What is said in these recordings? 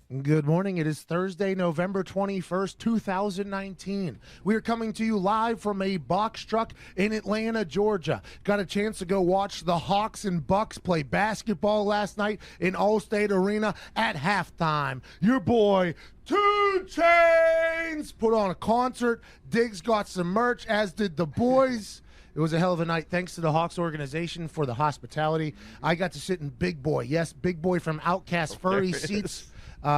Good morning. It is Thursday, November 21st, 2019. We are coming to you live from a box truck in Atlanta, Georgia. Got a chance to go watch the Hawks and Bucks play basketball last night in Allstate Arena at halftime. Your boy, 2 Chainz, put on a concert. Diggs got some merch, as did the boys. It was a hell of a night. Thanks to the Hawks organization for the hospitality. I got to sit in Big Boy. Yes, Big Boy from Outcast Furry seats.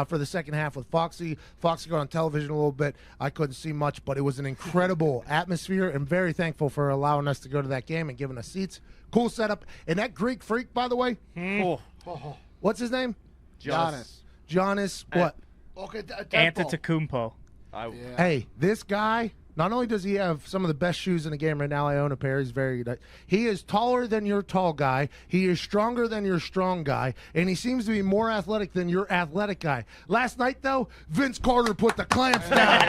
For the second half with Foxy. Foxy got on television a little bit. I couldn't see much, but it was an incredible atmosphere, and very thankful for allowing us to go to that game and giving us seats. Cool setup. And that Greek freak, by the way, what's his name? Giannis. What? Okay, Antetokounmpo. Hey, this guy, not only does he have some of the best shoes in the game right now, I own a pair. He's very good. He is taller than your tall guy. He is stronger than your strong guy. And he seems to be more athletic than your athletic guy. Last night, though, Vince Carter put the clamps down.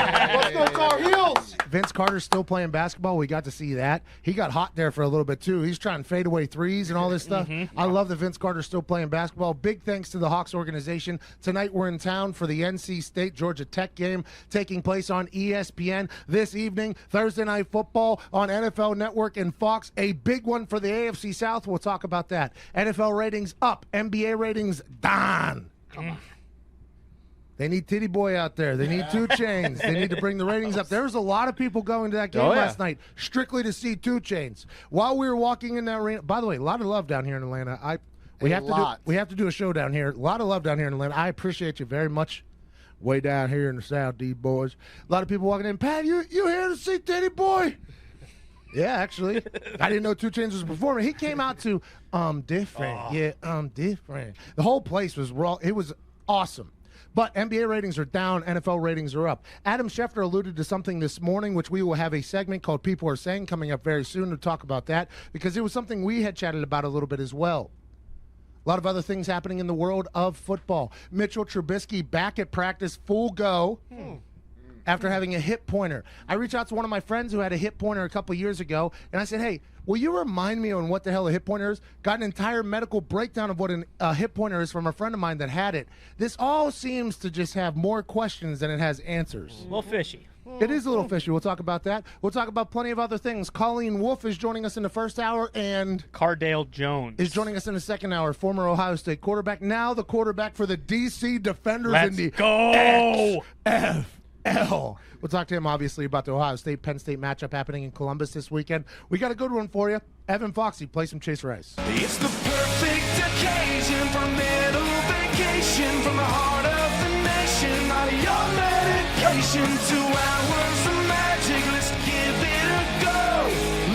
Let's go Tar Heels. Vince Carter's still playing basketball. We got to see that. He got hot there for a little bit, too. He's trying fadeaway threes and all this stuff. I love that Vince Carter's still playing basketball. Big thanks to the Hawks organization. Tonight, we're in town for the NC State-Georgia Tech game taking place on ESPN this evening. Thursday Night Football on NFL Network and Fox. A big one for the AFC South. We'll talk about that. NFL ratings up. NBA ratings down. Come on. They need Titty Boy out there. They need 2 Chainz. They need to bring the ratings up. There was a lot of people going to that game last night strictly to see 2 Chainz. While we were walking in that arena, by the way, a lot of love down here in Atlanta. We have to do a show down here. A lot of love down here in Atlanta. I appreciate you very much. Way down here in the South, D boys. A lot of people walking in. Pat, you here to see Titty Boy? Yeah, actually. I didn't know 2 Chainz was performing. He came out to different. Yeah, different. The whole place was raw. It was awesome. But NBA ratings are down, NFL ratings are up. Adam Schefter alluded to something this morning, which we will have a segment called People Are Saying coming up very soon to talk about that, because it was something we had chatted about a little bit as well. A lot of other things happening in the world of football. Mitchell Trubisky back at practice, full go, after having a hip pointer. I reached out to one of my friends who had a hip pointer a couple years ago, and I said, hey, will you remind me on what the hell a hip pointer is? Got an entire medical breakdown of what a hip pointer is from a friend of mine that had it. This all seems to just have more questions than it has answers. A little fishy. It is a little fishy. We'll talk about that. We'll talk about plenty of other things. Colleen Wolfe is joining us in the first hour, and Cardale Jones is joining us in the second hour. Former Ohio State quarterback, now the quarterback for the D.C. Defenders Let's in the go. XFL. We'll talk to him, obviously, about the Ohio State-Penn State matchup happening in Columbus this weekend. We got a good one for you. Evan Foxy, play some Chase Rice. It's the perfect occasion for a middle vacation from the heart of the nation. Not your medication, 2 hours of magic. Let's give it a go.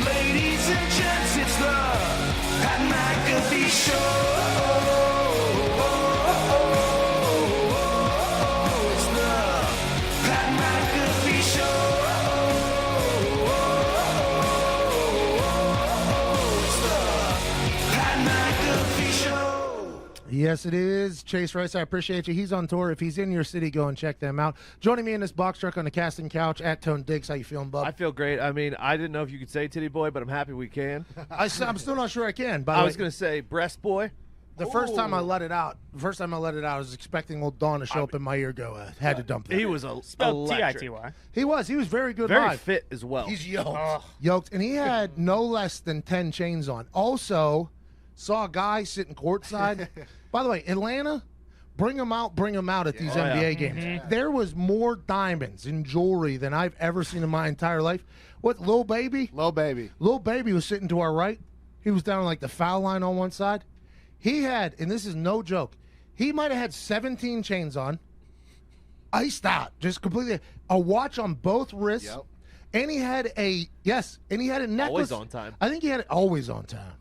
Ladies and gents, it's the Pat McAfee Show. It's the Pat McAfee Show. It's the Pat McAfee Show. Yes, it is. Chase Rice, I appreciate you. He's on tour. If he's in your city, go and check them out. Joining me in this box truck on the casting couch, at Tone Diggs. How you feeling, bub? I feel great. I mean, I didn't know if you could say titty boy, but I'm happy we can. I'm still not sure I can. I was going to say breast boy. The first time I let it out, I was expecting old Dawn to show up in my ear, had to dump that. He was Spelled electric. T-I-T-Y. He was very good Very live. fit as well. He's yoked, and he had no less than 10 chains on. Also, saw a guy sitting courtside. By the way, Atlanta, bring them out at these NBA games. There was more diamonds and jewelry than I've ever seen in my entire life. What, Lil Baby? Lil Baby. Lil Baby was sitting to our right. He was down like the foul line on one side. He had, and this is no joke, he might have had 17 chains on, iced out, just completely, a watch on both wrists, and he had a necklace. Always on time. I think he had it always on time.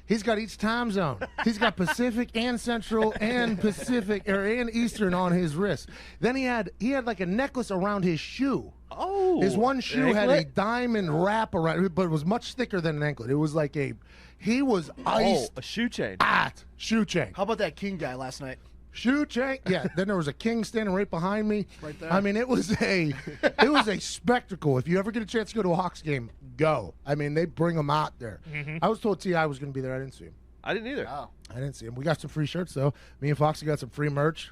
He's got each time zone. He's got Pacific and Central and Pacific and Eastern on his wrist. Then he had like a necklace around his shoe. Oh. His one shoe had a diamond wrap around it, but it was much thicker than an anklet. It was like he was iced. A shoe chain. Shoe chain. How about that King guy last night? Shoe chain. Yeah, then there was a king standing right behind me. Right there. I mean, it was a spectacle. If you ever get a chance to go to a Hawks game, go. I mean, they bring them out there. I was told T.I. was going to be there. I didn't see him. I didn't either. Oh. I didn't see him. We got some free shirts, though. Me and Foxy got some free merch.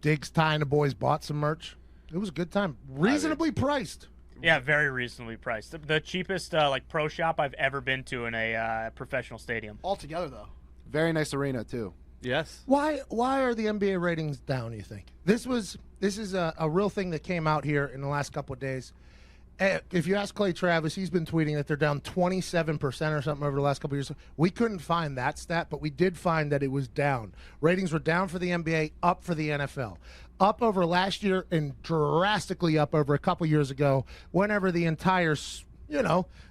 Diggs Tie and the boys bought some merch. It was a good time. Reasonably priced. Yeah, very reasonably priced. The cheapest like pro shop I've ever been to in a professional stadium. Altogether, though. Very nice arena too. Yes. Why are the NBA ratings down, you think? This is a real thing that came out here in the last couple of days. If you ask Clay Travis, he's been tweeting that they're down 27% or something over the last couple of years. We couldn't find that stat, but we did find that it was down. Ratings were down for the NBA, up for the NFL. Up over last year and drastically up over a couple years ago whenever the entire,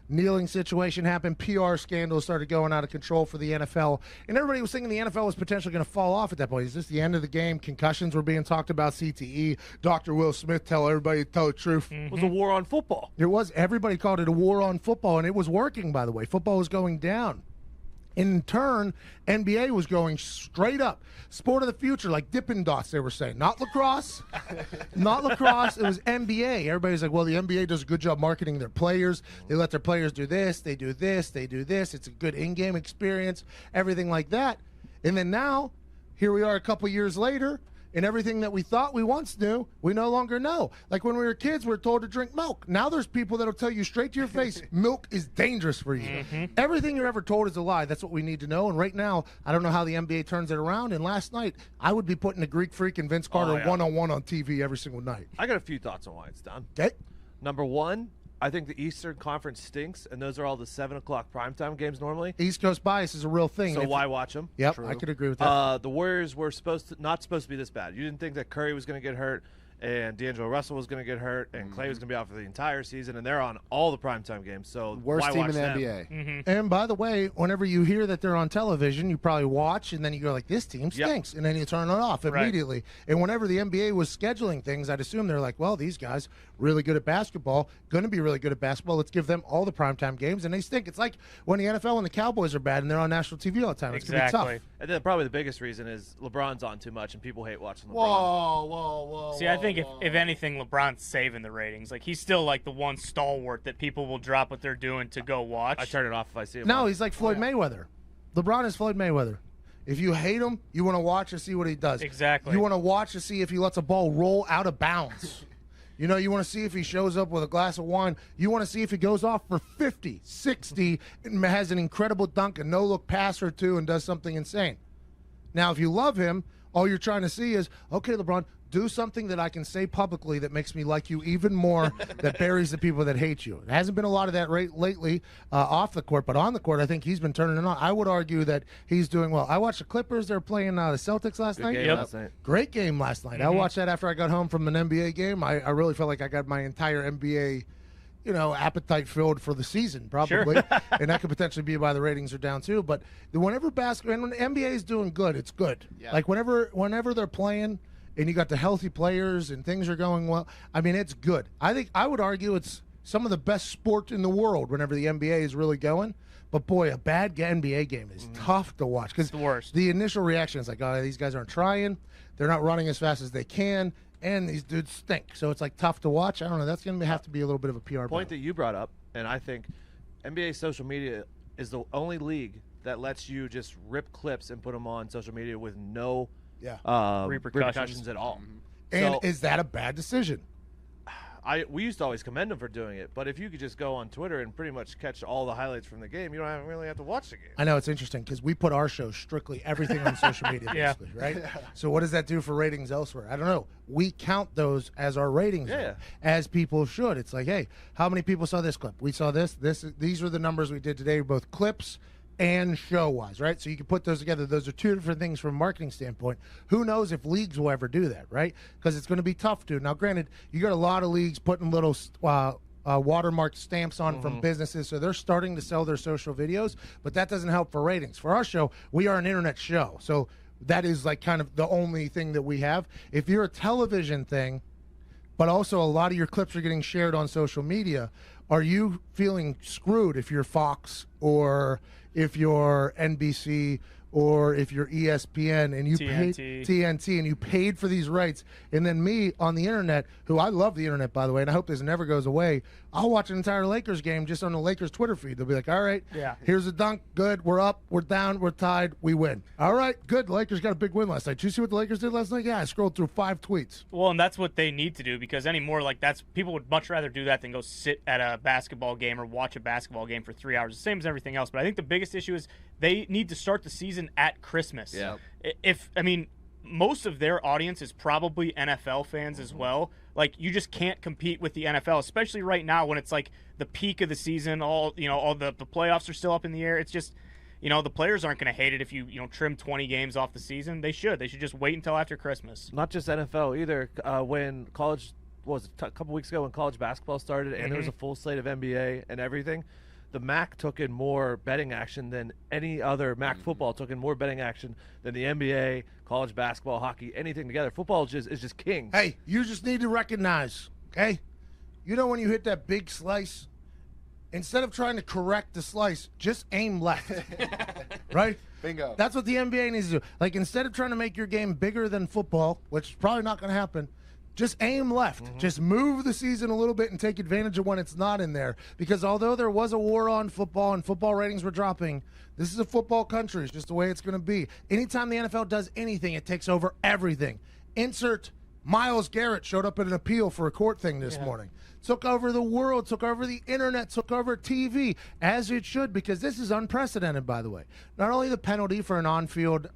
kneeling situation happened. PR scandals started going out of control for the NFL. And everybody was thinking the NFL was potentially going to fall off at that point. Is this the end of the game? Concussions were being talked about, CTE. Dr. Will Smith tell everybody to tell the truth. It was a war on football. It was. Everybody called it a war on football, and it was working, by the way. Football was going down. In turn, NBA was going straight up. Sport of the future, like Dippin' Dots, they were saying. Not lacrosse. Not lacrosse. It was NBA. Everybody's like, well, the NBA does a good job marketing their players. They let their players do this. They do this. They do this. It's a good in-game experience, everything like that. And then now, here we are a couple years later, and everything that we thought we once knew, we no longer know. Like when we were kids, we were told to drink milk. Now there's people that'll tell you straight to your face, milk is dangerous for you. Everything you're ever told is a lie. That's what we need to know. And right now, I don't know how the NBA turns it around. And last night, I would be putting the Greek Freak and Vince Carter one-on-one on TV every single night. I got a few thoughts on why it's done. Okay? Number one, I think the Eastern Conference stinks, and those are all the 7 o'clock primetime games normally. East Coast bias is a real thing. So why watch them? Yep, I could agree with that. The Warriors were not supposed to be this bad. You didn't think that Curry was going to get hurt, and D'Angelo Russell was going to get hurt, and Clay was going to be out for the entire season, and they're on all the primetime games. So Worst why team watch in the them? NBA. And by the way, whenever you hear that they're on television, you probably watch, and then you go like, this team stinks, and then you turn it off immediately. And whenever the NBA was scheduling things, I'd assume they're like, well, these guys really good at basketball, going to be really good at basketball. Let's give them all the primetime games, and they stink. It's like when the NFL and the Cowboys are bad, and they're on national TV all the time. It's going to be tough. And then probably the biggest reason is LeBron's on too much, and people hate watching LeBron. Whoa. See, I think if anything, LeBron's saving the ratings. Like he's still like the one stalwart that people will drop what they're doing to go watch. I turn it off if I see him. No, he's like Floyd Mayweather. LeBron is Floyd Mayweather. If you hate him, you want to watch and see what he does. Exactly. You want to watch to see if he lets a ball roll out of bounds. You want to see if he shows up with a glass of wine. You want to see if he goes off for 50, 60, and has an incredible dunk, a no-look pass or two, and does something insane. Now, if you love him, all you're trying to see is, okay, LeBron, do something that I can say publicly that makes me like you even more, that buries the people that hate you. There hasn't been a lot of that lately off the court, but on the court, I think he's been turning it on. I would argue that he's doing well. I watched the Clippers. They're playing the Celtics last night. Game last night. Great game last night. I watched that after I got home from an NBA game. I really felt like I got my entire NBA appetite filled for the season, probably. And that could potentially be why the ratings are down too. But whenever basketball, when the NBA is doing good, it's good. Yeah. Like whenever they're playing and you got the healthy players and things are going well, I mean, it's good. I would argue it's some of the best sport in the world whenever the NBA is really going. But boy, a bad NBA game is tough to watch because the worst. The initial reaction is like, oh, these guys aren't trying. They're not running as fast as they can. And these dudes stink. So it's like tough to watch. I don't know. That's going to have to be a little bit of a PR Point that you brought up, and I think NBA social media is the only league that lets you just rip clips and put them on social media with no repercussions at all. And So, is that a bad decision? we used to always commend them for doing it, but if you could just go on Twitter and pretty much catch all the highlights from the game, you don't really have to watch the game. I know it's interesting because we put our show strictly everything on social media, basically, right? So what does that do for ratings elsewhere? I don't know. We count those as our ratings, as people should. It's like, hey, how many people saw this clip? We saw this. These are the numbers we did today, both clips and show-wise, right? So you can put those together. Those are two different things from a marketing standpoint. Who knows if leagues will ever do that, right? Because it's going to be tough to. Now, granted, you got a lot of leagues putting little watermark stamps on from businesses, so they're starting to sell their social videos, but that doesn't help for ratings. For our show, we are an internet show, so that is like kind of the only thing that we have. If you're a television thing, but also a lot of your clips are getting shared on social media, are you feeling screwed if you're Fox or if you're NBC or if you're ESPN and you paid TNT. TNT and you paid for these rights, and then me on the internet, who I love the internet, by the way, and I hope this never goes away, I'll watch an entire Lakers game just on the Lakers Twitter feed. They'll be like, all right, here's a dunk, good, we're up, we're down, we're tied, we win. All right, good, the Lakers got a big win last night. Did you see what the Lakers did last night? Yeah, I scrolled through 5 tweets. Well, and that's what they need to do, because anymore, like, that's people would much rather do that than go sit at a basketball game or watch a basketball game for 3 hours, the same as everything else. But I think the biggest issue is they need to start the season at Christmas. Yeah. Most of their audience is probably NFL fans as well. Like, you just can't compete with the NFL, especially right now when it's like the peak of the season. All the playoffs are still up in the air. It's just, the players aren't going to hate it if you trim 20 games off the season. They should just wait until after Christmas. Not just NFL either. When college a couple weeks ago when college basketball started and there was a full slate of NBA and everything, the MAC took in more betting action than any other. MAC football took in more betting action than the NBA, college basketball, hockey, anything together. Football is just king. Hey, you just need to recognize, okay? When you hit that big slice, instead of trying to correct the slice, just aim left. Right? Bingo. That's what the NBA needs to do. Like, instead of trying to make your game bigger than football, which is probably not going to happen, just aim left. Just move the season a little bit and take advantage of when it's not in there. Because although there was a war on football and football ratings were dropping, this is a football country. It's just the way it's going to be. Anytime the NFL does anything, it takes over everything. Insert Myles Garrett showed up at an appeal for a court thing this morning. Took over the world, took over the internet, took over TV, as it should, because this is unprecedented, by the way. Not only the penalty for an on-field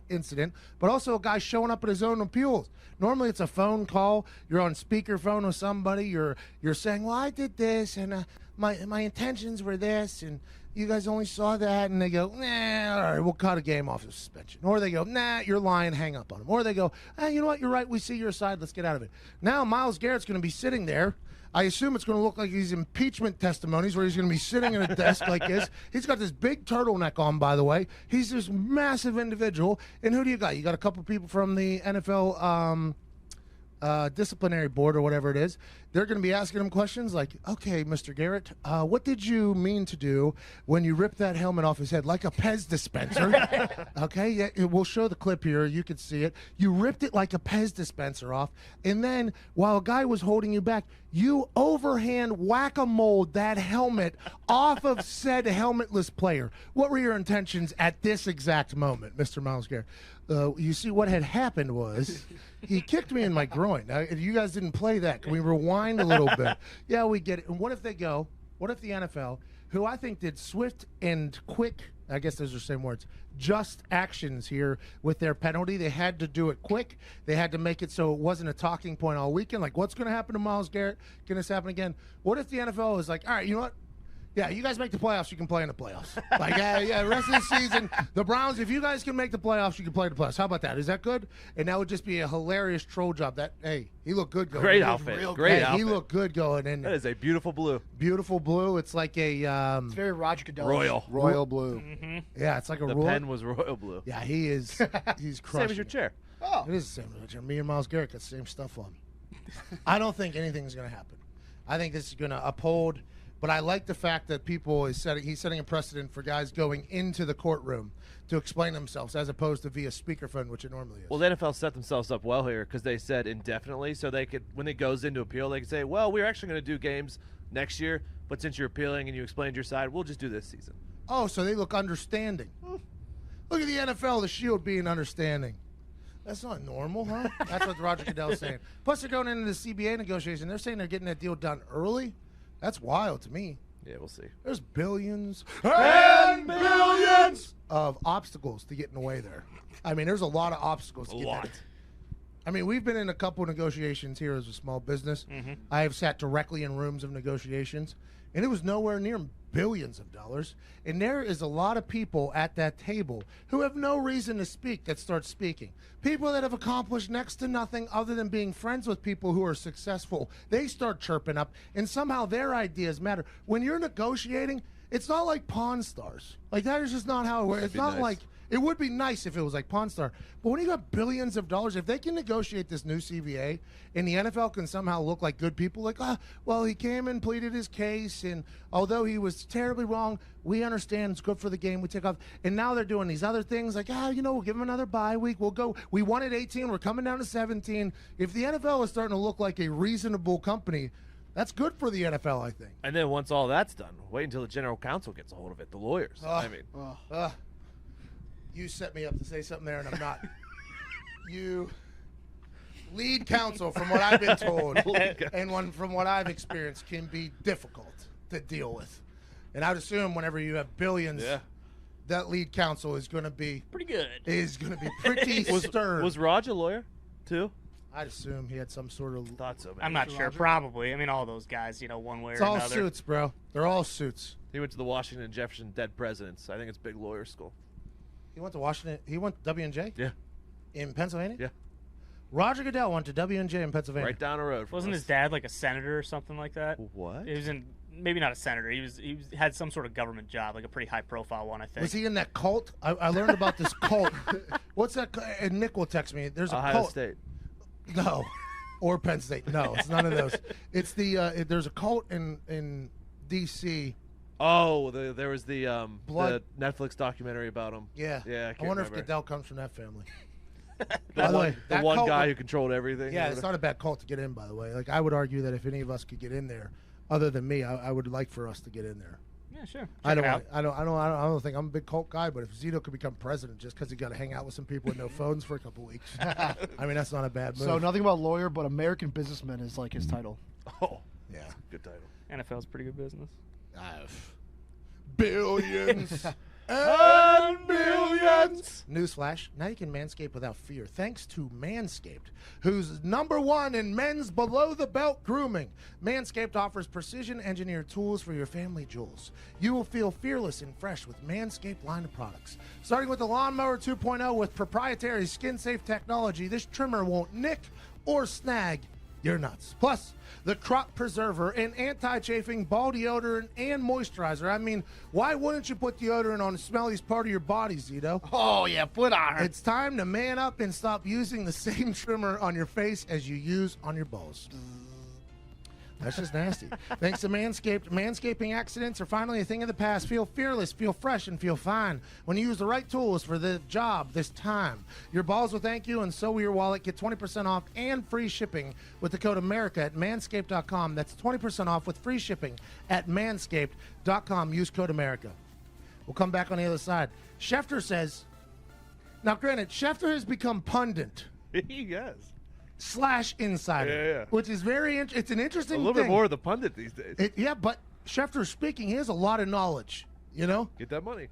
incident, but also a guy showing up at his own appeals. Normally it's a phone call. You're on speakerphone with somebody. You're saying, well, I did this, and my intentions were this, and you guys only saw that. And they go, nah, all right, we'll cut a game off of suspension. Or they go, nah, you're lying, hang up on them. Or they go, hey, you know what, you're right, we see your side, let's get out of it. Now Myles Garrett's going to be sitting there. I assume it's going to look like these impeachment testimonies where he's going to be sitting at a desk like this. He's got this big turtleneck on, by the way. He's this massive individual. And who do you got? You got a couple people from the NFL disciplinary board or whatever it is. They're going to be asking him questions like, okay, Mr. Garrett, what did you mean to do when you ripped that helmet off his head? Like a Pez dispenser. Okay, yeah, we'll show the clip here. You can see it. You ripped it like a Pez dispenser off. And then while a guy was holding you back, you overhand whack-a-mole that helmet off of said helmetless player. What were your intentions at this exact moment, Mr. Myles Garrett? You see, what had happened was he kicked me in my groin. Now, if you guys didn't play that, can we rewind a little bit? Yeah, we get it. And what if the NFL, who I think did swift and quick, I guess those are the same words, just actions here with their penalty. They had to do it quick. They had to make it so it wasn't a talking point all weekend. Like, what's going to happen to Myles Garrett? Can this happen again? What if the NFL is like, all right, you know what? Yeah, you guys make the playoffs, you can play in the playoffs. Like, yeah, the rest of the season, the Browns, if you guys can make the playoffs, you can play in the playoffs. How about that? Is that good? And that would just be a hilarious troll job. Hey, he looked good going. Great outfit. Great outfit. He looked good going in. That is a beautiful blue. Beautiful blue. It's like a... it's very Roger Goodell. Royal blue. Mm-hmm. Yeah, it's like a The pen was royal blue. Yeah, he's crushing. Same as your chair. Oh. It is the same as your chair. Me and Myles Garrett got the same stuff on. I don't think anything's going to happen. I think this is going to uphold... But I like the fact that he's setting a precedent for guys going into the courtroom to explain themselves as opposed to via speakerphone, which it normally is. Well, the NFL set themselves up well here because they said indefinitely, so they could, when it goes into appeal, they could say, well, we're actually going to do games next year, but since you're appealing and you explained your side, we'll just do this season. Oh, so they look understanding. Look at the NFL, the Shield being understanding. That's not normal, huh? That's what Roger Goodell's saying. Plus, they're going into the CBA negotiation. They're saying they're getting that deal done early. That's wild to me. Yeah, we'll see. There's billions and billions of obstacles to get in the way there. I mean, there's a lot of obstacles to get there. I mean, we've been in a couple of negotiations here as a small business. Mm-hmm. I have sat directly in rooms of negotiations, and it was nowhere near billions of dollars. And there is a lot of people at that table who have no reason to speak that start speaking. People that have accomplished next to nothing other than being friends with people who are successful. They start chirping up, and somehow their ideas matter. When you're negotiating, it's not like Pawn Stars. Like, that is just not how it works. It's not nice. Like It would be nice if it was like Pawn Star. But when you got billions of dollars, if they can negotiate this new CBA and the NFL can somehow look like good people, like, well, he came and pleaded his case, and although he was terribly wrong, we understand it's good for the game. We take off. And now they're doing these other things like, we'll give him another bye week. We'll go. We won at 18. We're coming down to 17. If the NFL is starting to look like a reasonable company, that's good for the NFL, I think. And then once all that's done, wait until the general counsel gets a hold of it, the lawyers. You set me up to say something there, and I'm not. You lead counsel, from what I've been told, and from what I've experienced, can be difficult to deal with. And I would assume whenever you have billions, that lead counsel is going to be pretty good. Is going to be pretty stern. Was Raj a lawyer too? I'd assume he had some sort of. Thought so. I'm not sure. Probably. I mean, all those guys, one way It's or all another. suits, bro. They're all suits. He went to the Washington Jefferson Dead Presidents. I think it's a big lawyer school. He went to Washington. He went to W&J? Yeah. In Pennsylvania? Yeah. Roger Goodell went to W&J in Pennsylvania. Right down the road. Wasn't his dad like a senator or something like that? What? He was maybe not a senator. He had some sort of government job, like a pretty high profile one, I think. Was he in that cult? I learned about this cult. What's that? And Nick will text me. There's a Ohio cult. State. No. Or Penn State. No, it's none of those. It's there's a cult in D.C. Oh, there was the Blood. the Netflix documentary about him. Yeah. Yeah, I wonder remember. if Goodell comes from that family. The that one cult guy would- who controlled everything. Yeah, it's not a bad cult to get in, by the way. Like, I would argue that if any of us could get in there, other than me, I would like for us to get in there. Yeah, sure. I Check it don't. out. I don't think I'm a big cult guy, but if Zito could become president just because he got to hang out with some people with no phones for a couple weeks, I mean, that's not a bad move. So nothing about lawyer, but American businessman is like his title. Oh, yeah, good title. NFL's pretty good business. Billions and billions. Newsflash: now you can manscape without fear, thanks to Manscaped, who's #1 in men's below-the-belt grooming. Manscaped offers precision-engineered tools for your family jewels. You will feel fearless and fresh with Manscaped line of products. Starting with the Lawnmower 2.0 with proprietary skin-safe technology, this trimmer won't nick or snag your nuts. Plus, the Crop Preserver, an anti-chafing ball deodorant and moisturizer. I mean, why wouldn't you put deodorant on the smelliest part of your body, Zito? Oh, yeah, put on her. It's time to man up and stop using the same trimmer on your face as you use on your balls. That's just nasty. Thanks to Manscaped, manscaping accidents are finally a thing of the past. Feel fearless, feel fresh, and feel fine when you use the right tools for the job this time. Your balls will thank you, and so will your wallet. Get 20% off and free shipping with the code America at manscaped.com. That's 20% off with free shipping at manscaped.com. Use code America. We'll come back on the other side. Schefter says, now granted, Schefter has become pundit He has. / insider, Yeah. which is it's an interesting A little thing. bit more of the pundit these days. Yeah, but Schefter's speaking. He has a lot of knowledge, Get that money.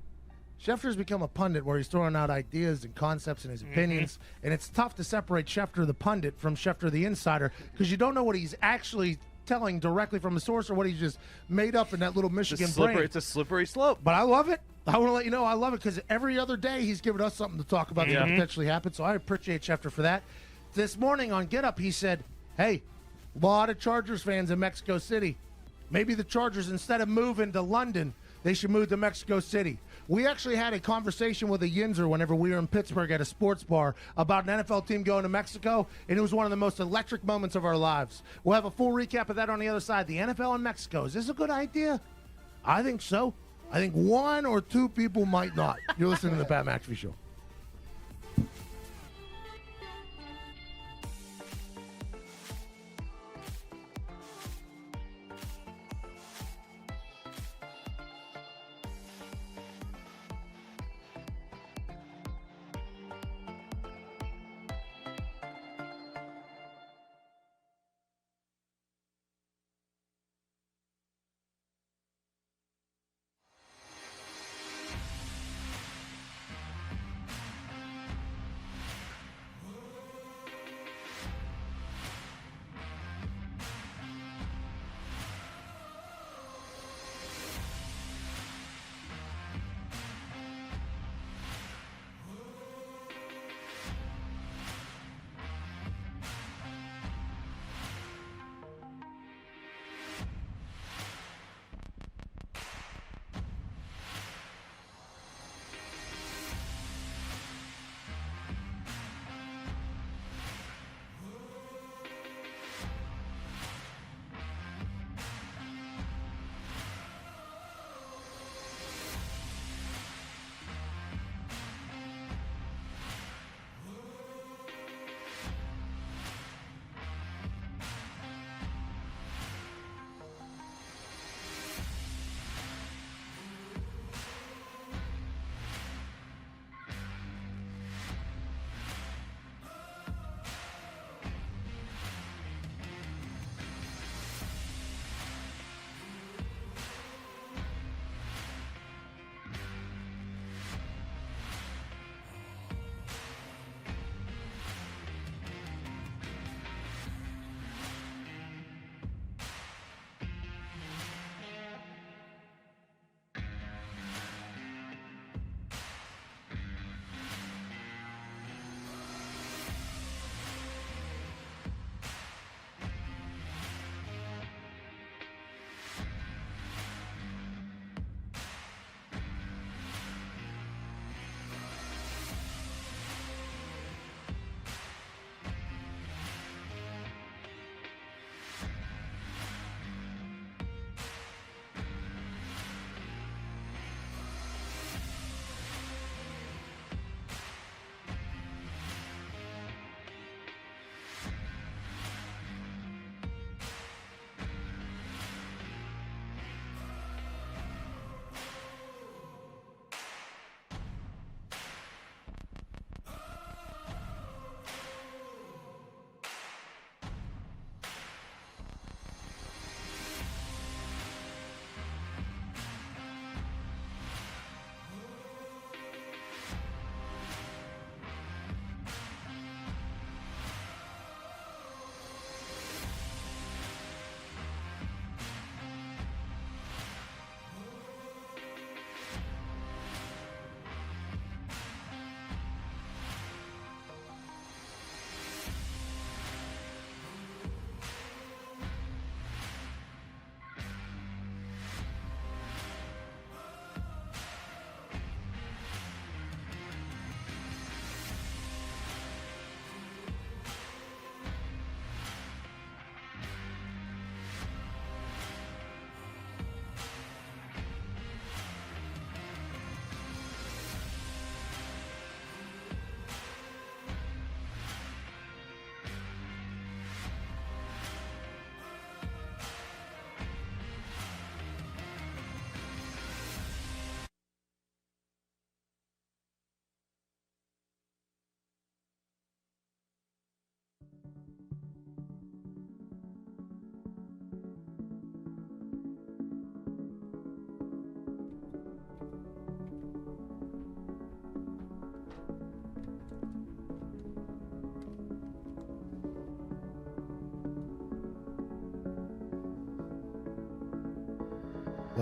Schefter's become a pundit where he's throwing out ideas and concepts and his opinions, and it's tough to separate Schefter the pundit from Schefter the insider because you don't know what he's actually telling directly from a source or what he's just made up in that little Michigan brain. It's a slippery slope. But I love it. I want to let you know I love it because every other day he's giving us something to talk about that could potentially happen, so I appreciate Schefter for that. This morning on Get Up, he said, hey, a lot of Chargers fans in Mexico City. Maybe the Chargers, instead of moving to London, they should move to Mexico City. We actually had a conversation with a Yinzer whenever we were in Pittsburgh at a sports bar about an NFL team going to Mexico, and it was one of the most electric moments of our lives. We'll have a full recap of that on the other side. The NFL in Mexico. Is this a good idea? I think so. I think 1 or 2 people might not. You're listening to the Pat McAfee Show.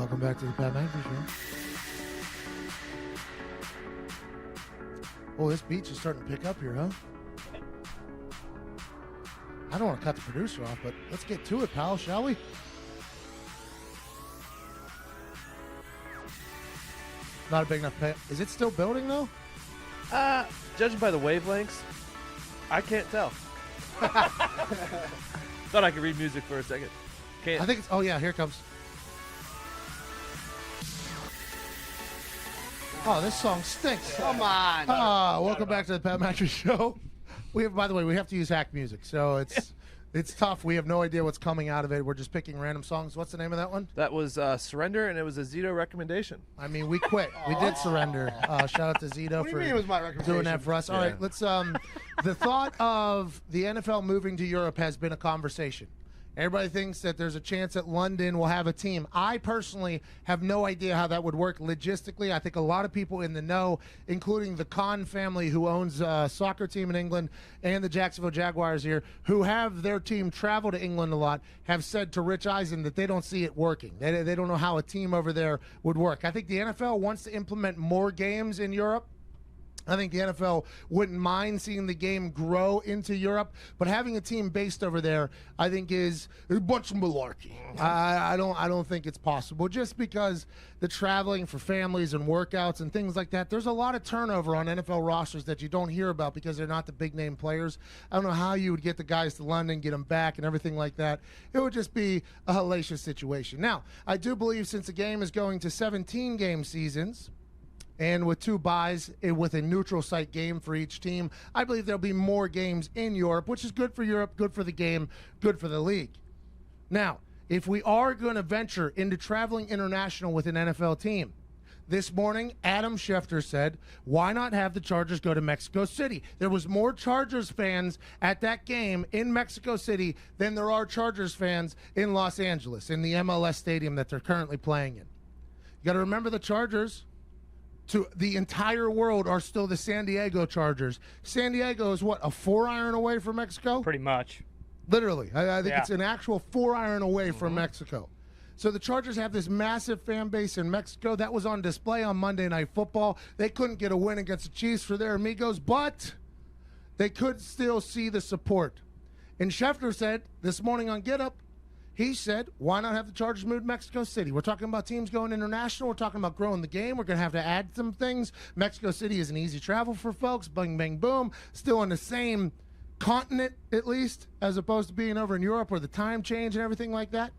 Welcome back to the Pat McAfee Show. Oh, this beat's is starting to pick up here, huh? I don't want to cut the producer off, but let's get to it, pal, shall we? Not a big enough pay. Is it still building, though? Judging by the wavelengths, I can't tell. Thought I could read music for a second. Can't. I think it's... Oh, yeah, here it comes. Oh, this song stinks. Come on. Welcome back to the Pat McAfee Show. We have, by the way, we have to use hack music, so it's tough. We have no idea what's coming out of it. We're just picking random songs. What's the name of that one? That was Surrender, and it was a Zito recommendation. I mean, we quit. We did surrender. Shout out to Zito What do you for mean it was my recommendation? doing that for us. All right, let's. The thought of the NFL moving to Europe has been a conversation. Everybody thinks that there's a chance that London will have a team. I personally have no idea how that would work logistically. I think a lot of people in the know, including the Khan family who owns a soccer team in England and the Jacksonville Jaguars here, who have their team travel to England a lot, have said to Rich Eisen that they don't see it working. They don't know how a team over there would work. I think the NFL wants to implement more games in Europe. I think the NFL wouldn't mind seeing the game grow into Europe, but having a team based over there, I think, is a bunch of malarkey. I don't think it's possible, just because the traveling for families and workouts and things like that. There's a lot of turnover on NFL rosters that you don't hear about because they're not the big name players. I don't know how you would get the guys to London, get them back, and everything like that. It would just be a hellacious situation. Now, I do believe since the game is going to 17 game seasons, and with 2 buys, with a neutral site game for each team, I believe there'll be more games in Europe, which is good for Europe, good for the game, good for the league. Now, if we are going to venture into traveling international with an NFL team, this morning, Adam Schefter said, why not have the Chargers go to Mexico City? There was more Chargers fans at that game in Mexico City than there are Chargers fans in Los Angeles, in the MLS stadium that they're currently playing in. You got to remember the Chargers, to the entire world, are still the San Diego Chargers. San Diego is what, a 4-iron away from Mexico? Pretty much. Literally. I think it's an actual 4-iron away from Mexico. So the Chargers have this massive fan base in Mexico. That was on display on Monday Night Football. They couldn't get a win against the Chiefs for their amigos, but they could still see the support. And Schefter said this morning on Get Up, he said, why not have the Chargers move to Mexico City? We're talking about teams going international. We're talking about growing the game. We're going to have to add some things. Mexico City is an easy travel for folks. Bang, bang, boom. Still on the same continent, at least, as opposed to being over in Europe where the time change and everything like that.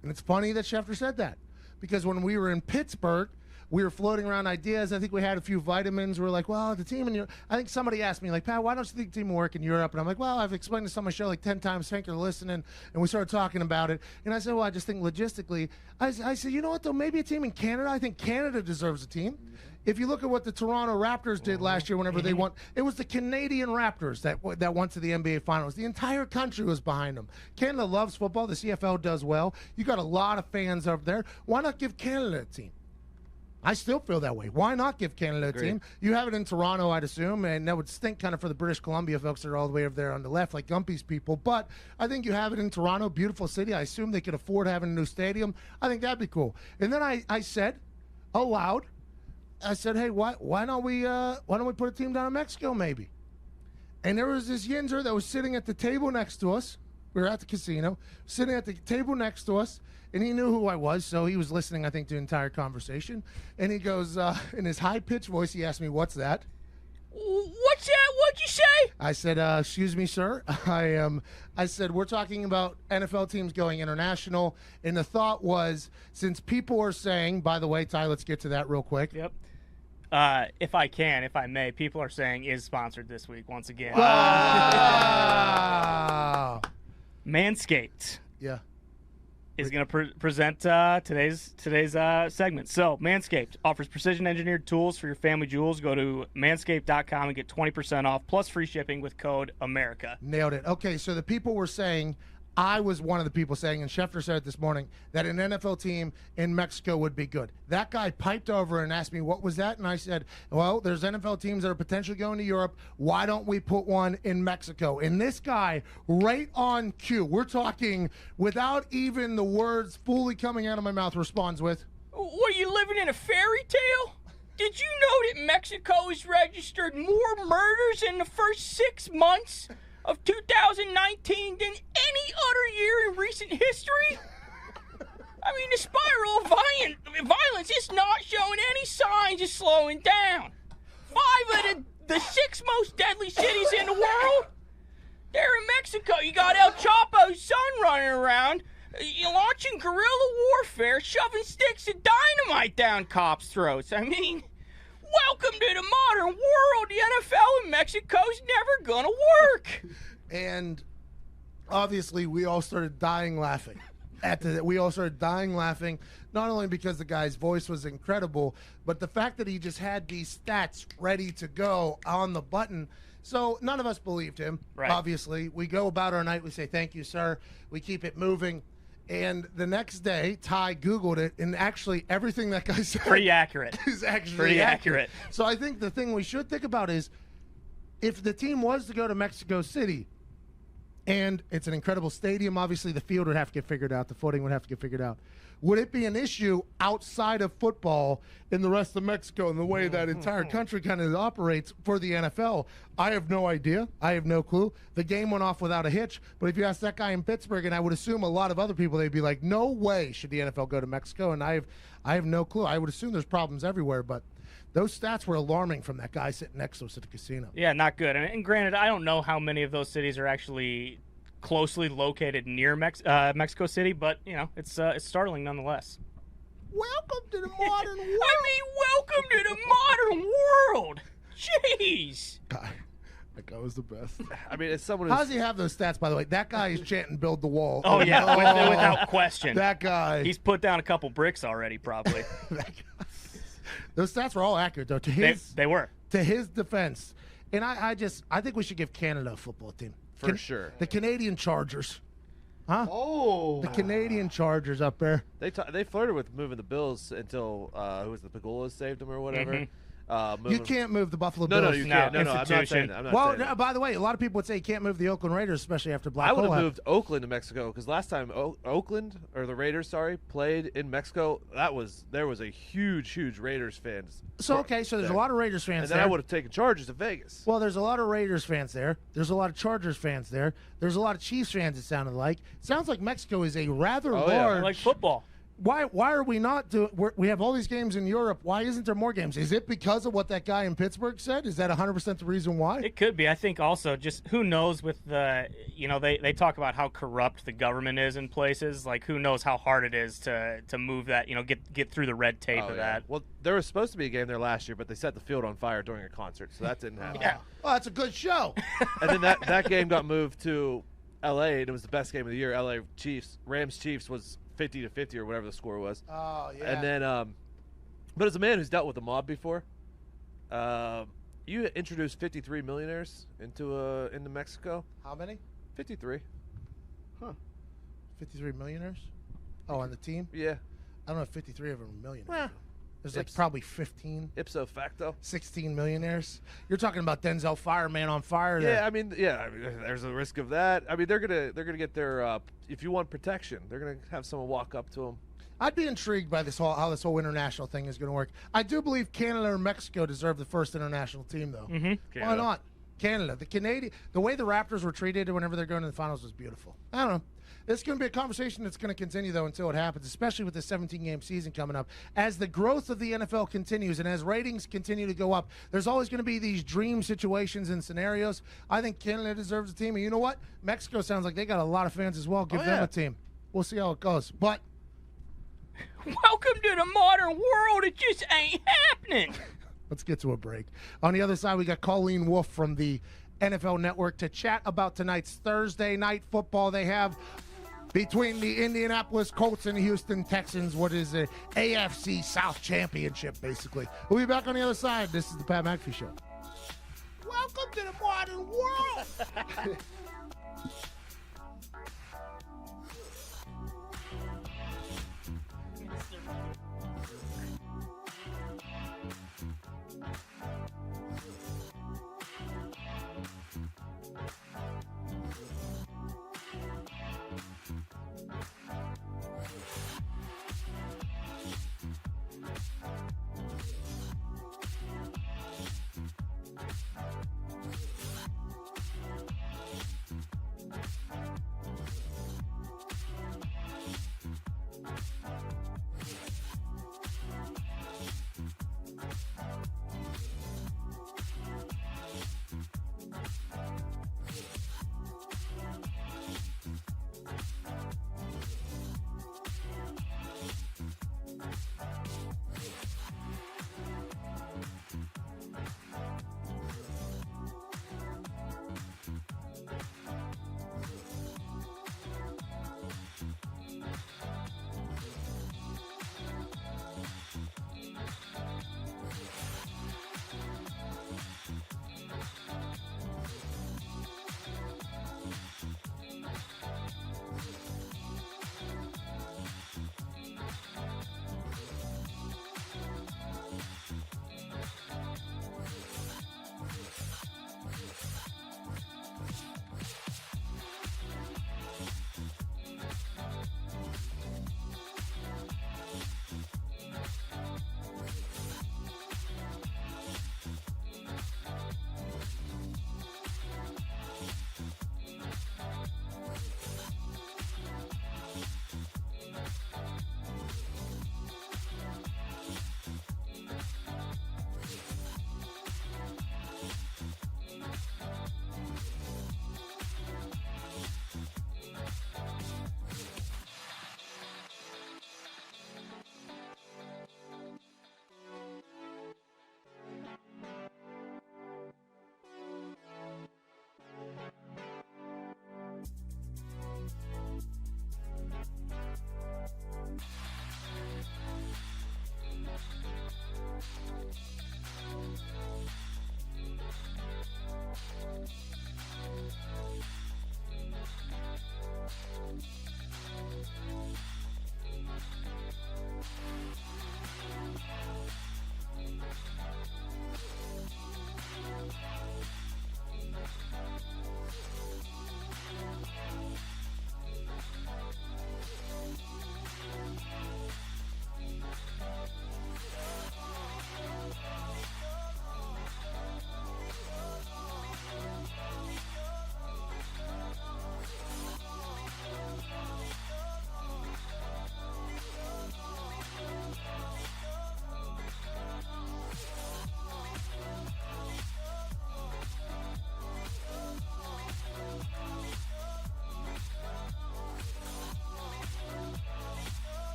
And it's funny that Schefter said that, because when we were in Pittsburgh, we were floating around ideas. I think we had a few vitamins. We were like, well, the team in Europe. I think somebody asked me, like, Pat, why don't you think the team will work in Europe? And I'm like, well, I've explained this on my show like 10 times. Thank you for listening. And we started talking about it. And I said, well, I just think logistically. I said, you know what, though? Maybe a team in Canada. I think Canada deserves a team. If you look at what the Toronto Raptors did last year whenever they won, it was the Canadian Raptors that went to the NBA Finals. The entire country was behind them. Canada loves football. The CFL does well. You got a lot of fans over there. Why not give Canada a team? I still feel that way. Why not give Canada a team? You have it in Toronto, I'd assume, and that would stink kind of for the British Columbia folks that are all the way over there on the left, like Gumpy's people. But I think you have it in Toronto, beautiful city. I assume they could afford having a new stadium. I think that'd be cool. And then I said, aloud, I said, hey, why don't we put a team down in Mexico maybe? And there was this Yinzer that was sitting at the table next to us. We were at the casino, sitting at the table next to us. And he knew who I was, so he was listening, I think, to the entire conversation. And he goes, in his high-pitched voice, he asked me, what's that? What's that? What'd you say? I said, excuse me, sir. I said, we're talking about NFL teams going international. And the thought was, since people are saying, by the way, Ty, let's get to that real quick. Yep. If I may, people are saying is sponsored this week once again. Wow. Manscaped. Yeah. Is going to present today's segment. So, Manscaped offers precision-engineered tools for your family jewels. Go to manscaped.com and get 20% off plus free shipping with code AMERICA. Nailed it. Okay, so the people were saying, I was one of the people saying, and Schefter said it this morning, that an NFL team in Mexico would be good. That guy piped over and asked me, what was that? And I said, well, there's NFL teams that are potentially going to Europe. Why don't we put one in Mexico? And this guy, right on cue, we're talking without even the words fully coming out of my mouth, responds with, Were you living in a fairy tale? Did you know that Mexico has registered more murders in the first 6 months of 2019 than any other year in recent history? I mean, the spiral of violence is not showing any signs of slowing down. 5 of the 6 most deadly cities in the world, they're in Mexico. You got El Chapo's son running around, launching guerrilla warfare, shoving sticks of dynamite down cops' throats. I mean, welcome to the modern world. The NFL in Mexico's never gonna work. And obviously, we all started dying laughing. We all started dying laughing, not only because the guy's voice was incredible, but the fact that he just had these stats ready to go on the button. So none of us believed him, Right. Obviously. We go about our night. We say, thank you, sir. We keep it moving. And the next day, Ty Googled it, and actually everything that guy said Pretty accurate. is actually Pretty accurate. So I think the thing we should think about is if the team was to go to Mexico City, and it's an incredible stadium, obviously the field would have to get figured out, the footing would have to get figured out. Would it be an issue outside of football in the rest of Mexico and the way that entire country kind of operates for the NFL? I have no idea. I have no clue. The game went off without a hitch, but if you ask that guy in Pittsburgh, and I would assume a lot of other people, they'd be like, no way should the NFL go to Mexico, and I have no clue. I would assume there's problems everywhere, but those stats were alarming from that guy sitting next to us at the casino. Yeah, not good. And granted, I don't know how many of those cities are actually closely located near Mexico City, but it's startling nonetheless. Welcome to the modern world. I mean, welcome to the modern world. Jeez. That guy was the best. I mean, as someone How who's does he have those stats, by the way? That guy is chanting "Build the wall." Oh yeah, without question. That guy. He's put down a couple bricks already, probably. That guy. Those stats were all accurate, though. They were. To his defense, and I think we should give Canada a football team. for sure. The Canadian Chargers. Huh? Oh. The Canadian Chargers up there. They flirted with moving the Bills until who was the Pagolas saved them or whatever. You can't move the Buffalo No, Bills. no, you can't. No, I'm not saying institution. that. I'm not Well, saying that. by the way, a lot of people would say you can't move the Oakland Raiders, especially after Black I would Hole have happened. moved Oakland to Mexico because last time Oakland or the Raiders, played in Mexico. There was a huge Raiders fans. So there's a lot of Raiders fans And then there. I would have taken Chargers to Vegas. Well, there's a lot of Raiders fans there. There's a lot of Chargers fans there. There's a lot of Chiefs fans, it sounded like. Sounds like Mexico is a rather Oh, yeah. large. Like football. Why are we not doing? We have all these games in Europe. Why isn't there more games? Is it because of what that guy in Pittsburgh said? Is that 100% the reason why? It could be. I think also just who knows with the, they talk about how corrupt the government is in places. Like who knows how hard it is to move that, get through the red tape of that. Well, there was supposed to be a game there last year, but they set the field on fire during a concert, so that didn't happen. Yeah. Oh, that's a good show. And then that game got moved to L.A. and it was the best game of the year. L.A. Rams Chiefs was 50-50 or whatever the score was. Oh yeah. And then, but as a man who's dealt with the mob before, you introduced 53 millionaires into Mexico. How many? 53. 53 millionaires. Oh, on the team? Yeah. I don't know if 53 of them are millionaires. Well, There's like Ips- probably 15, Ipso facto. 16 millionaires. You're talking about Denzel Fireman on fire. Yeah, there. I mean, there's a risk of that. I mean, they're gonna get their if you want protection, they're gonna have someone walk up to them. I'd be intrigued by how this whole international thing is going to work. I do believe Canada and Mexico deserve the first international team, though. Why Canada. not? Canada. The way the Raptors were treated whenever they're going to the finals was beautiful. I don't know. It's going to be a conversation that's going to continue, though, until it happens, especially with the 17-game season coming up. As the growth of the NFL continues and as ratings continue to go up, there's always going to be these dream situations and scenarios. I think Canada deserves a team. And you know what? Mexico sounds like they got a lot of fans as well. Give them yeah. a team. We'll see how it goes. But Welcome to the modern world. It just ain't happening. let's get to a break. On the other side, we got Colleen Wolfe from the NFL Network to chat about tonight's Thursday night football they have between the Indianapolis Colts and the Houston Texans, what is a AFC South Championship, basically. We'll be back on the other side. This is the Pat McAfee Show. Welcome to the modern world.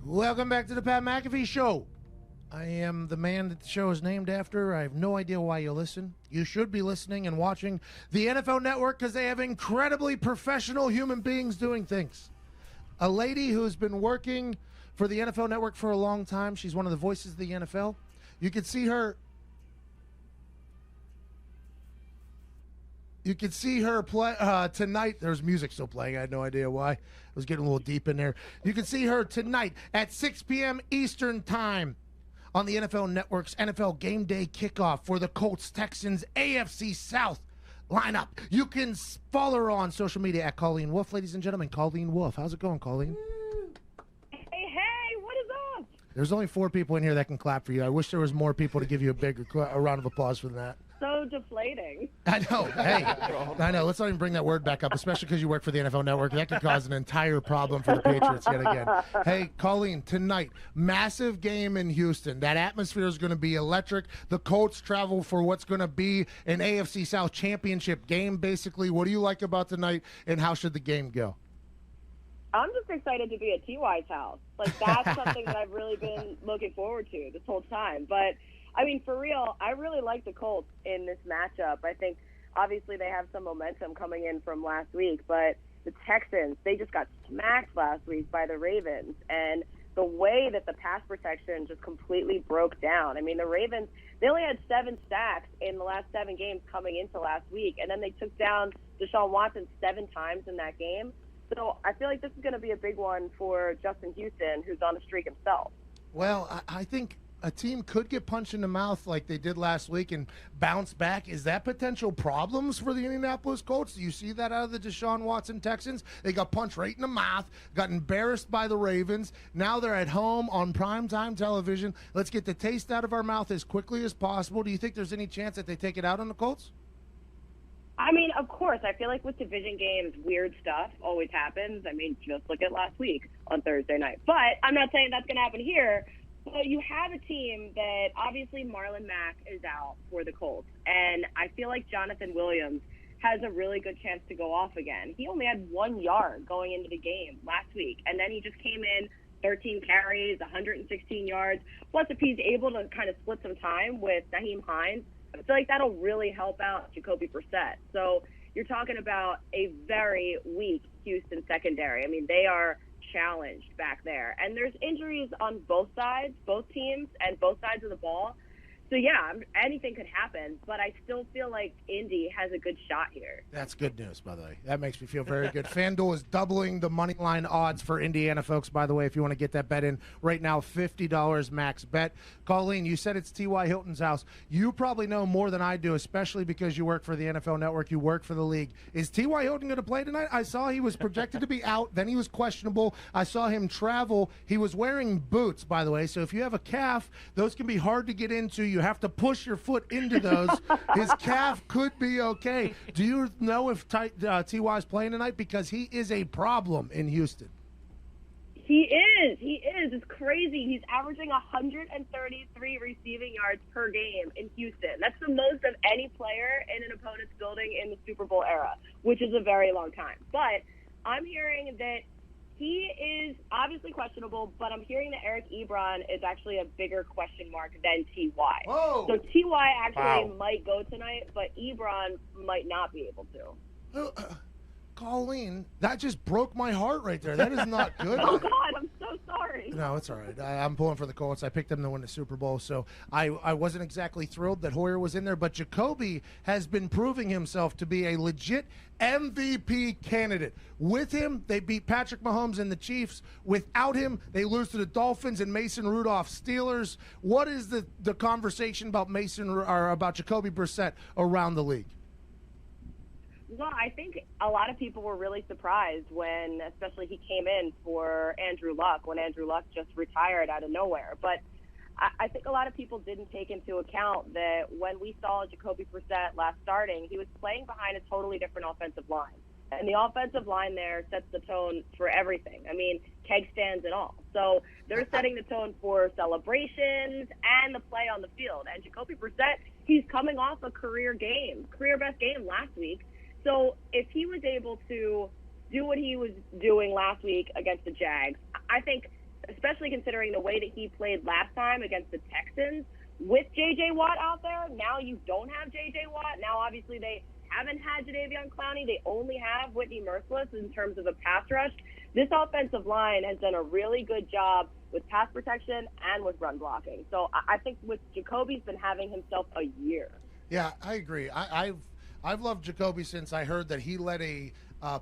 Welcome back to the Pat McAfee Show. I am the man that the show is named after. I have no idea why you listen. You should be listening and watching the NFL Network because they have incredibly professional human beings doing things. A lady who's been working for the NFL Network for a long time. She's one of the voices of the NFL. You can see her. You can see her play tonight. There's music still playing. I had no idea why. It was getting a little deep in there. You can see her tonight at 6 p.m. Eastern Time on the NFL Network's NFL Game Day Kickoff for the Colts-Texans AFC South lineup. You can follow her on social media at Colleen Wolf, ladies and gentlemen. Colleen Wolf. How's it going, Colleen? Hey, what is up? There's only 4 people in here that can clap for you. I wish there was more people to give you a round of applause for that. So deflating. I know. Hey, I know. Let's not even bring that word back up, especially because you work for the NFL Network. That could cause an entire problem for the Patriots yet again. Hey, Colleen, tonight, massive game in Houston. That atmosphere is going to be electric. The Colts travel for what's going to be an AFC South championship game, basically. What do you like about tonight, and how should the game go? I'm just excited to be at TY's house. Like, that's something that I've really been looking forward to this whole time. But I mean, for real, I really like the Colts in this matchup. I think, obviously, they have some momentum coming in from last week, but the Texans, they just got smacked last week by the Ravens, and the way that the pass protection just completely broke down. I mean, the Ravens, they only had 7 sacks in the last 7 games coming into last week, and then they took down Deshaun Watson 7 times in that game. So I feel like this is going to be a big one for Justin Houston, who's on a streak himself. Well, I think a team could get punched in the mouth like they did last week and bounce back. Is that potential problems for the Indianapolis Colts? Do you see that out of the Deshaun Watson Texans? They got punched right in the mouth, got embarrassed by the Ravens. Now they're at home on primetime television. Let's get the taste out of our mouth as quickly as possible. Do you think there's any chance that they take it out on the Colts? I mean, of course. I feel like with division games, weird stuff always happens. I mean, just look at last week on Thursday night. But I'm not saying that's going to happen here. But you have a team that obviously Marlon Mack is out for the Colts. And I feel like Jonathan Williams has a really good chance to go off again. He only had 1 yard going into the game last week. And then he just came in 13 carries, 116 yards. Plus, if he's able to kind of split some time with Naheem Hines, I feel like that'll really help out Jacoby Brissett. So you're talking about a very weak Houston secondary. I mean, they are challenged back there. And there's injuries on both sides, both teams, and both sides of the ball. So, yeah, anything could happen, but I still feel like Indy has a good shot here. That's good news, by the way. That makes me feel very good. FanDuel is doubling the money line odds for Indiana, folks, by the way, if you want to get that bet in right now, $50 max bet. Colleen, you said it's T.Y. Hilton's house. You probably know more than I do, especially because you work for the NFL Network. You work for the league. Is T.Y. Hilton going to play tonight? I saw he was projected to be out. Then he was questionable. I saw him travel. He was wearing boots, by the way, so if you have a calf, those can be hard to get into. You have to push your foot into those. His calf could be okay. Do you know if T.Y. is playing tonight? Because he is a problem in Houston. He is. It's crazy. He's averaging 133 receiving yards per game in Houston. That's the most of any player in an opponent's building in the Super Bowl era, which is a very long time. But I'm hearing that he is obviously questionable, but I'm hearing that Eric Ebron is actually a bigger question mark than T.Y. Whoa. So T.Y. actually might go tonight, but Ebron might not be able to. Colleen, that just broke my heart right there. That is not good. Oh, God, I'm so sorry. No, it's all right. I'm pulling for the Colts. I picked them to win the Super Bowl, so I wasn't exactly thrilled that Hoyer was in there, but Jacoby has been proving himself to be a legit MVP candidate. With him, they beat Patrick Mahomes and the Chiefs. Without him, they lose to the Dolphins and Mason Rudolph Steelers. What is the conversation about about Jacoby Brissett around the league? Well, I think a lot of people were really surprised when, especially he came in for Andrew Luck, when Andrew Luck just retired out of nowhere. But I think a lot of people didn't take into account that when we saw Jacoby Brissett last starting, he was playing behind a totally different offensive line. And the offensive line there sets the tone for everything. I mean, keg stands and all. So they're setting the tone for celebrations and the play on the field. And Jacoby Brissett, he's coming off a career best game last week. So if he was able to do what he was doing last week against the Jags, I think especially considering the way that he played last time against the Texans with J.J. Watt out there. Now you don't have J.J. Watt. Now, obviously, they haven't had Jadeveon Clowney. They only have Whitney Merciless in terms of a pass rush. This offensive line has done a really good job with pass protection and with run blocking. So I think with Jacoby's been having himself a year. Yeah, I agree. I've loved Jacoby since I heard that he led a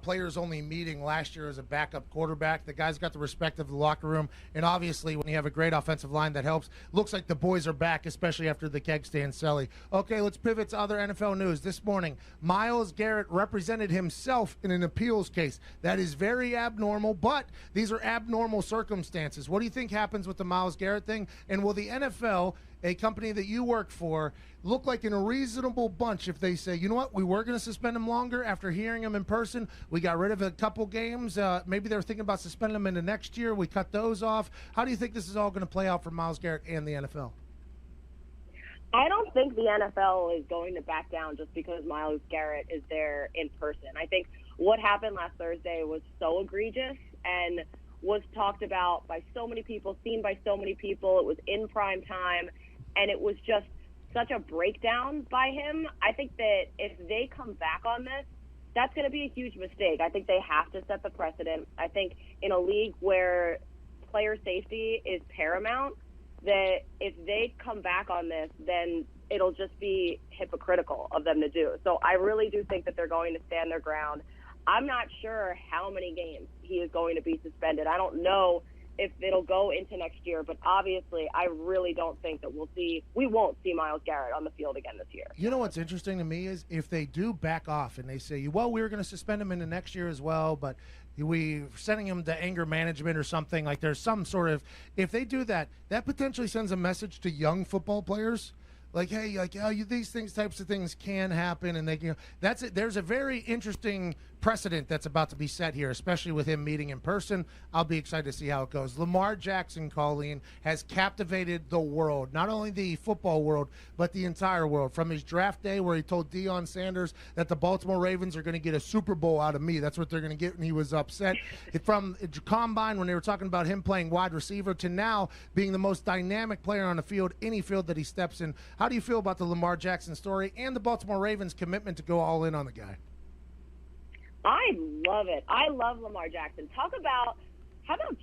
players-only meeting last year as a backup quarterback. The guy's got the respect of the locker room, and obviously when you have a great offensive line, that helps. Looks like the boys are back, especially after the keg stand Selly. Okay, let's pivot to other NFL news. This morning, Myles Garrett represented himself in an appeals case. That is very abnormal, but these are abnormal circumstances. What do you think happens with the Myles Garrett thing? And will the NFL, a company that you work for, look like in a reasonable bunch if they say, you know what, we were going to suspend him longer after hearing him in person. We got rid of a couple games. Maybe they're thinking about suspending him into next year. We cut those off. How do you think this is all going to play out for Myles Garrett and the NFL? I don't think the NFL is going to back down just because Myles Garrett is there in person. I think what happened last Thursday was so egregious and was talked about by so many people, seen by so many people. It was in prime time, and it was just such a breakdown by him. I think that if they come back on this, that's going to be a huge mistake. I think they have to set the precedent. I think in a league where player safety is paramount, that if they come back on this, then it'll just be hypocritical of them to do. So I really do think that they're going to stand their ground. I'm not sure how many games he is going to be suspended. I don't know if it'll go into next year, but obviously I really don't think that we won't see Myles Garrett on the field again this year. You know what's interesting to me is if they do back off and they say, well, we were going to suspend him into next year as well, but we're sending him to anger management or something, like there's some sort of, if they do that, that potentially sends a message to young football players. Like, hey, like, oh, these types of things can happen, and that's it. There's a very interesting precedent that's about to be set here, especially with him meeting in person. I'll be excited to see how it goes. Lamar Jackson, Colleen, has captivated the world, not only the football world, but the entire world. From his draft day where he told Deion Sanders that the Baltimore Ravens are going to get a Super Bowl out of me. That's what they're going to get, and he was upset. From Combine, when they were talking about him playing wide receiver, to now being the most dynamic player on the field, any field that he steps in. How do you feel about the Lamar Jackson story and the Baltimore Ravens' commitment to go all in on the guy? I love it. I love Lamar Jackson. How about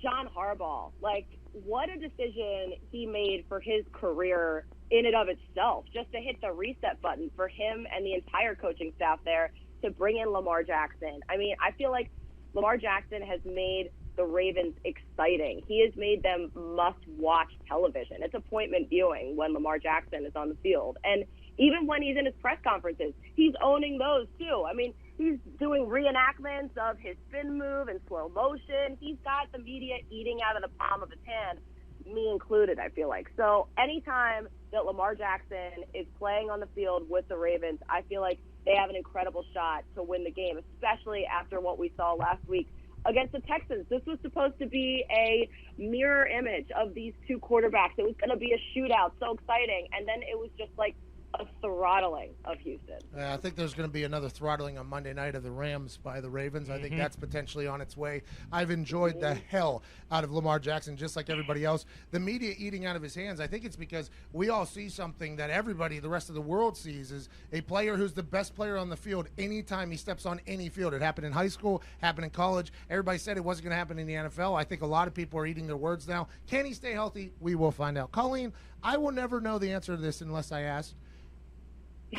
John Harbaugh? Like, what a decision he made for his career in and of itself, just to hit the reset button for him and the entire coaching staff there to bring in Lamar Jackson. I mean, I feel like Lamar Jackson has made the Ravens exciting. He has made them must-watch television. It's appointment viewing when Lamar Jackson is on the field. And even when he's in his press conferences, he's owning those too. I mean, he's doing reenactments of his spin move in slow motion. He's got the media eating out of the palm of his hand, me included, I feel like. So anytime that Lamar Jackson is playing on the field with the Ravens, I feel like they have an incredible shot to win the game, especially after what we saw last week against the Texans. This was supposed to be a mirror image of these two quarterbacks. It was going to be a shootout, so exciting. And then it was just like a throttling of Houston. I think there's going to be another throttling on Monday night of the Rams by the Ravens. I think that's potentially on its way. I've enjoyed the hell out of Lamar Jackson, just like everybody else. The media eating out of his hands, I think it's because we all see something that everybody, the rest of the world sees, is a player who's the best player on the field anytime he steps on any field. It happened in high school, happened in college. Everybody said it wasn't going to happen in the NFL. I think a lot of people are eating their words now. Can he stay healthy? We will find out. Colleen, I will never know the answer to this unless I ask.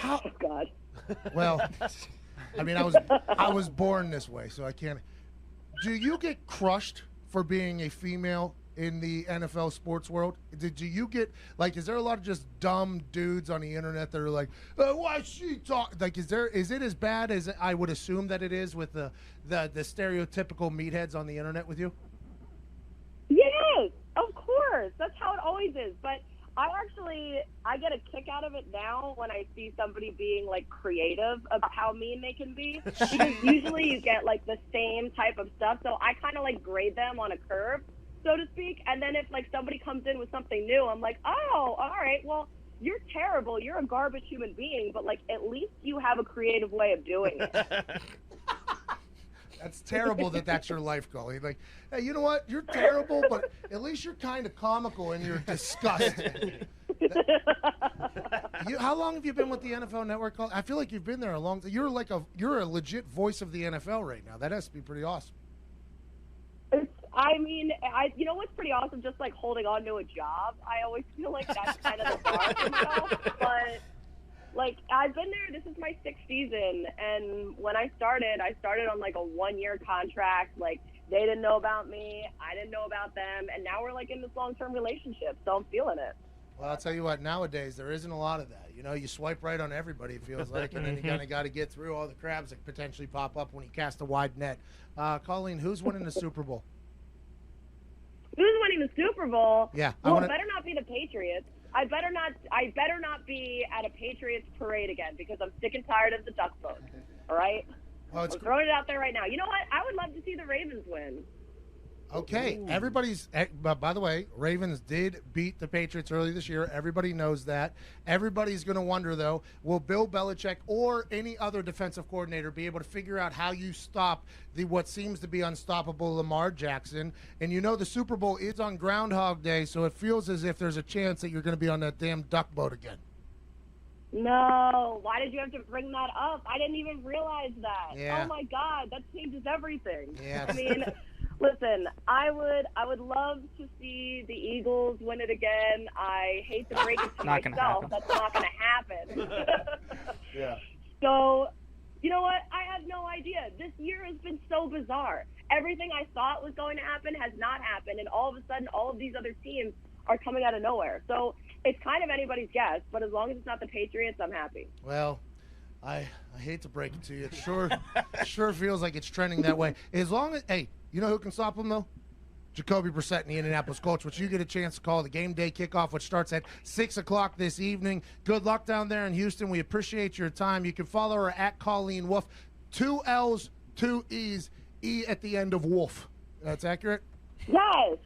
Oh, God. Well, I mean, I was born this way, so I can't. Do you get crushed for being a female in the NFL sports world? Do you get, like, is there a lot of just dumb dudes on the internet that are like, why she talk? Like, is it as bad as I would assume that it is with the stereotypical meatheads on the internet with you? Yes, of course. That's how it always is. But I get a kick out of it now when I see somebody being, like, creative about how mean they can be. Because usually you get, like, the same type of stuff. So I kind of, like, grade them on a curve, so to speak. And then if, like, somebody comes in with something new, I'm like, oh, all right, well, you're terrible. You're a garbage human being. But, like, at least you have a creative way of doing it. That's terrible that's your life, Colleen. Like, hey, you know what? You're terrible, but at least you're kind of comical in your disgust. How long have you been with the NFL Network? I feel like you've been there a long time. You're a legit voice of the NFL right now. That has to be pretty awesome. You know what's pretty awesome? Just like holding on to a job. I always feel like that's kind of the bar for myself. But like, I've been there. This is my 6th season, and when I started on like a 1-year contract. Like, they didn't know about me, I didn't know about them, and now we're like in this long-term relationship. So I'm feeling it. Well, I'll tell you what. Nowadays, there isn't a lot of that. You know, you swipe right on everybody. It feels like, and then you kind of got to get through all the crabs that potentially pop up when you cast a wide net. Colleen, who's winning the Super Bowl? Who's winning the Super Bowl? Yeah, Well, it better not be the Patriots. I better not be at a Patriots parade again because I'm sick and tired of the duck boat. All right? Well, I'm throwing it out there right now. You know what? I would love to see the Ravens win. Okay, by the way, Ravens did beat the Patriots early this year. Everybody knows that. Everybody's going to wonder, though, will Bill Belichick or any other defensive coordinator be able to figure out how you stop what seems to be unstoppable Lamar Jackson? And you know the Super Bowl is on Groundhog Day, so it feels as if there's a chance that you're going to be on that damn duck boat again. No, why did you have to bring that up? I didn't even realize that. Yeah. Oh my God, that changes everything. Yeah. I mean, listen, I would love to see the Eagles win it again. I hate to break it to myself. That's not going to happen. Yeah. So, you know what? I have no idea. This year has been so bizarre. Everything I thought was going to happen has not happened, and all of a sudden, all of these other teams are coming out of nowhere. So it's kind of anybody's guess, but as long as it's not the Patriots, I'm happy. Well, I hate to break it to you. It sure feels like it's trending that way. As long as, hey, you know who can stop them, though? Jacoby Brissett and the Indianapolis Colts, which you get a chance to call the game day kickoff, which starts at 6 o'clock this evening. Good luck down there in Houston. We appreciate your time. You can follow her at Colleen Wolf. 2 L's, 2 E's, E at the end of Wolf. That's accurate? Yes.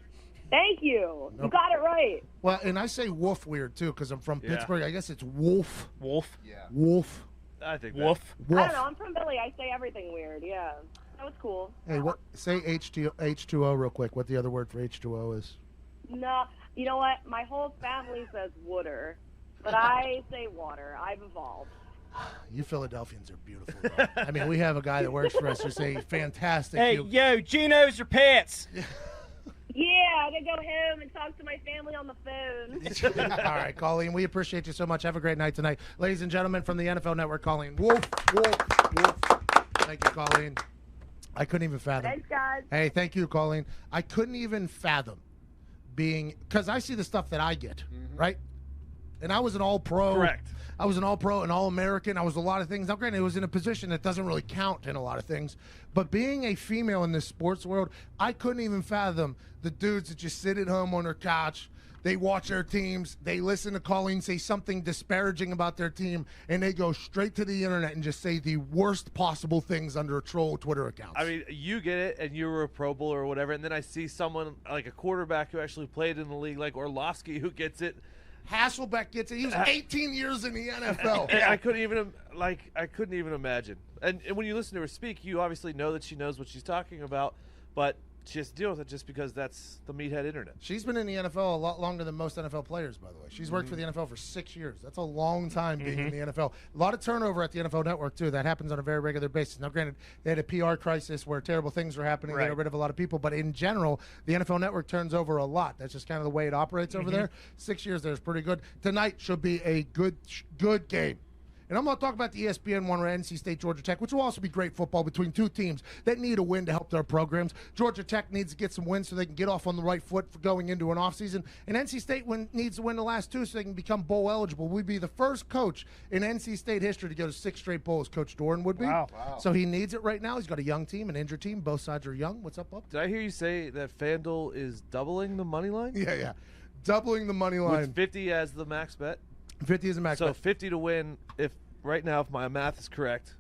Thank you. You got it right. Well, and I say wolf weird, too, because I'm from Pittsburgh. I guess it's wolf. Wolf? Yeah. Wolf. I think Wolf. I don't know. I'm from Philly. I say everything weird. Yeah. That was cool. Hey, say H2O real quick. What the other word for H2O is? No. You know what? My whole family says water, but I say water. I've evolved. You Philadelphians are beautiful, though. I mean, we have a guy that works for us who's a fantastic. Hey, yo, Geno's your pants. Yeah, I'm going to go home and talk to my family on the phone. All right, Colleen, we appreciate you so much. Have a great night tonight. Ladies and gentlemen from the NFL Network, Colleen Wolf. Thank you, Colleen. I couldn't even fathom. Thanks, guys. Hey, thank you, Colleen. I couldn't even fathom being, because I see the stuff that I get, right? And I was an all-pro. Correct. I was an all-pro and all-American. I was a lot of things. Now, granted, it was in a position that doesn't really count in a lot of things. But being a female in this sports world, I couldn't even fathom the dudes that just sit at home on their couch. They watch their teams. They listen to Colleen say something disparaging about their team, and they go straight to the internet and just say the worst possible things under a troll Twitter account. I mean, you get it, and you were a Pro Bowler or whatever, and then I see someone like a quarterback who actually played in the league, like Orlovsky, who gets it. Hasselbeck gets it. He was 18 years in the NFL. I couldn't even imagine. And when you listen to her speak, you obviously know that she knows what she's talking about, but she has to deal with it just because that's the meathead internet. She's been in the NFL a lot longer than most NFL players, by the way. She's worked for the NFL for 6 years. That's a long time being in the NFL. A lot of turnover at the NFL Network, too. That happens on a very regular basis. Now, granted, they had a PR crisis where terrible things were happening. They got rid of a lot of people. But in general, the NFL Network turns over a lot. That's just kind of the way it operates over there. 6 years there is pretty good. Tonight should be a good game. And I'm going to talk about the ESPN one, NC State, Georgia Tech, which will also be great football between two teams that need a win to help their programs. Georgia Tech needs to get some wins so they can get off on the right foot for going into an offseason. And NC State needs to win the last 2 so they can become bowl eligible. We'd be the first coach in NC State history to go to 6 straight bowls. Coach Doran would be. Wow. So he needs it right now. He's got a young team, an injured team. Both sides are young. What's up, Bub? Did I hear you say that FanDuel is doubling the money line? Yeah. Doubling the money line. With 50 as the max bet? 50 is a max So bet. 50 to win, if my math is correct,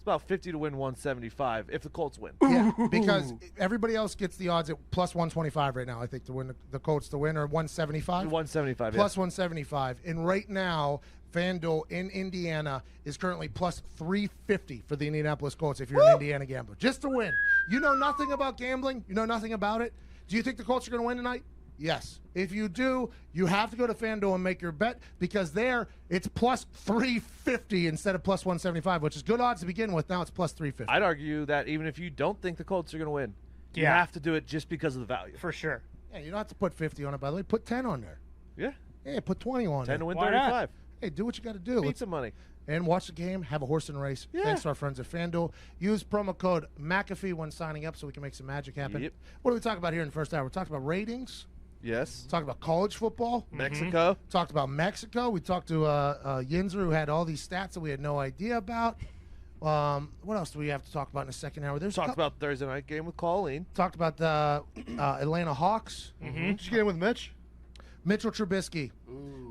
It's about 50 to win 175 if the Colts win. Yeah, because everybody else gets the odds at plus 125 right now, I think, to win the Colts to win, or 175? 175, Plus 175. And right now, FanDuel in Indiana is currently plus 350 for the Indianapolis Colts if you're an Indiana gambler. Just to win. You know nothing about gambling. You know nothing about it. Do you think the Colts are going to win tonight? Yes. If you do, you have to go to FanDuel and make your bet, because there it's plus 350 instead of plus 175, which is good odds to begin with. Now it's plus 350. I'd argue that even if you don't think the Colts are going to win, you Yeah. have to do it just because of the value. For sure. Yeah, you don't have to put 50 on it, by the way. Put 10 on there. Yeah. Yeah, put 20 on 10 there. to win Why not? 35. Hey, do what you got to do. Beat some money. And watch the game, have a horse and race. Yeah. Thanks to our friends at FanDuel. Use promo code McAfee when signing up so we can make some magic happen. Yep. What do we talk about here in the first hour? We talked about ratings. Yes. Talked about college football. Mexico. Talked about Mexico. We talked to Yinzer, who had all these stats that we had no idea about. What else do we have to talk about in the second hour? There's Talked about Thursday night game with Colleen. talked about the Atlanta Hawks. Did you get in with Mitch? Mitchell Trubisky.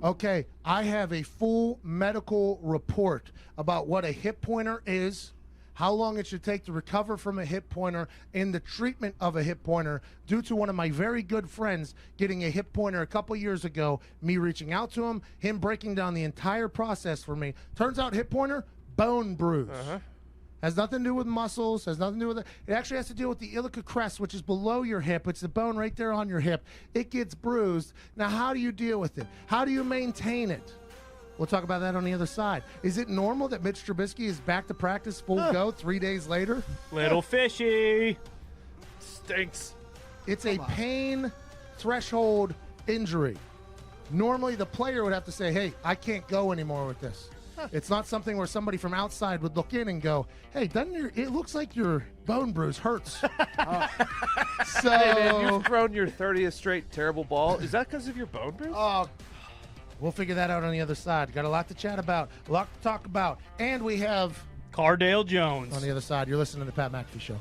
Okay, I have a full medical report about what a hip pointer is, how long it should take to recover from a hip pointer, and the treatment of a hip pointer due to one of my very good friends getting a hip pointer a couple years ago, me reaching out to him breaking down the entire process for me. Turns out hip pointer, bone bruise. Has nothing to do with muscles, has nothing to do with it. It actually has to do with the iliac crest, which is below your hip. It's the bone right there on your hip. It gets bruised. Now, how do you deal with it? How do you maintain it? We'll talk about that on the other side. Is it normal that Mitch Trubisky is back to practice full go 3 days later? Little fishy. Stinks. It's a pain threshold injury. Normally, the player would have to say, hey, I can't go anymore with this. It's not something where somebody from outside would look in and go, hey, it looks like your bone bruise hurts. So, Hey, man, you've thrown your 30th straight terrible ball. Is that because of your bone bruise? we'll figure that out on the other side. Got a lot to chat about, a lot to talk about. And we have Cardale Jones. on the other side, you're listening to the Pat McAfee Show.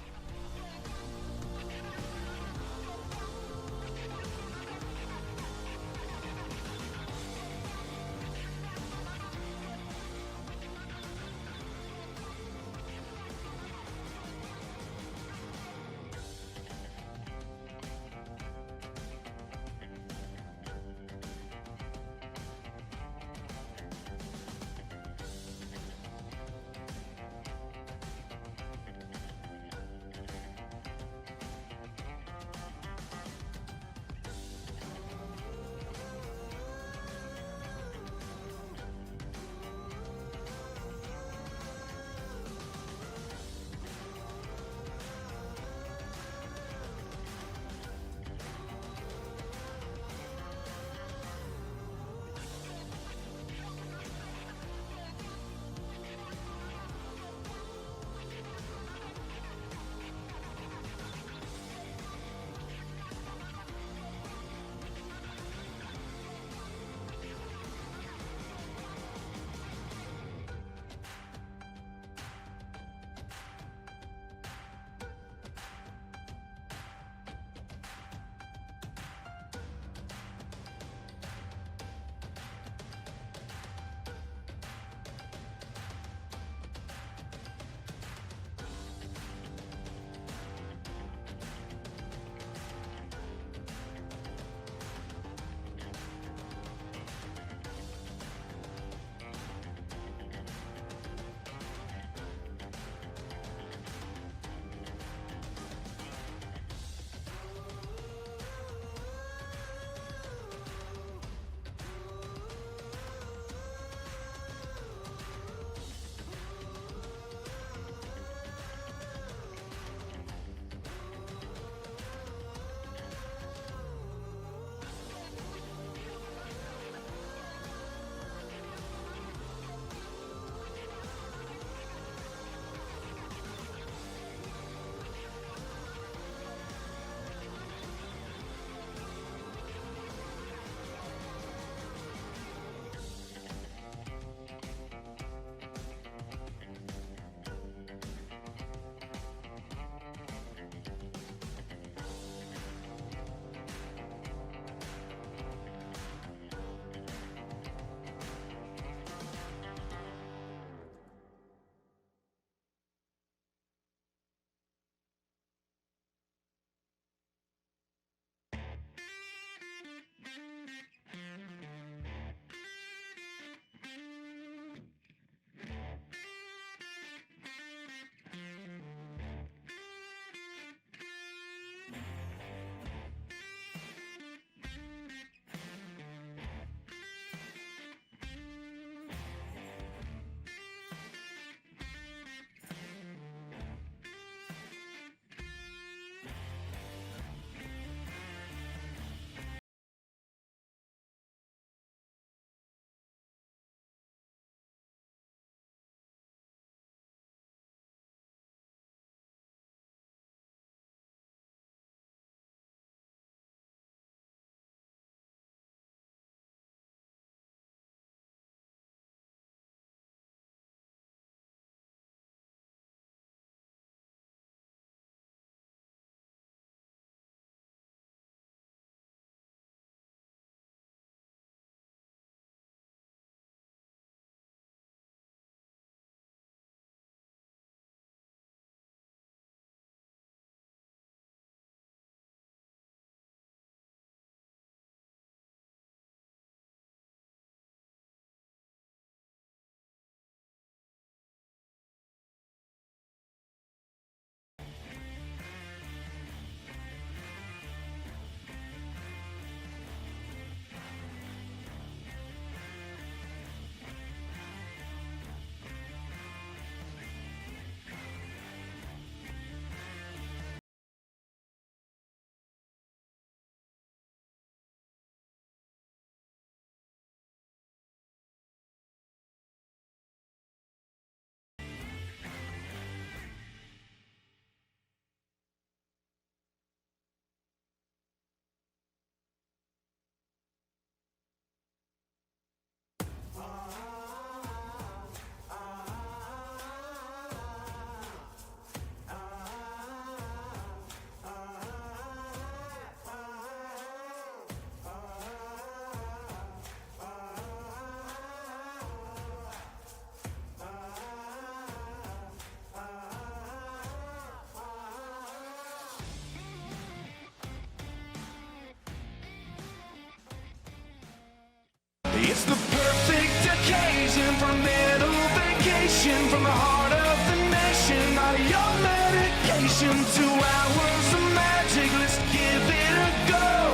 It's the perfect occasion for a little vacation from the heart of the nation. Not your medication, 2 hours of magic, let's give it a go.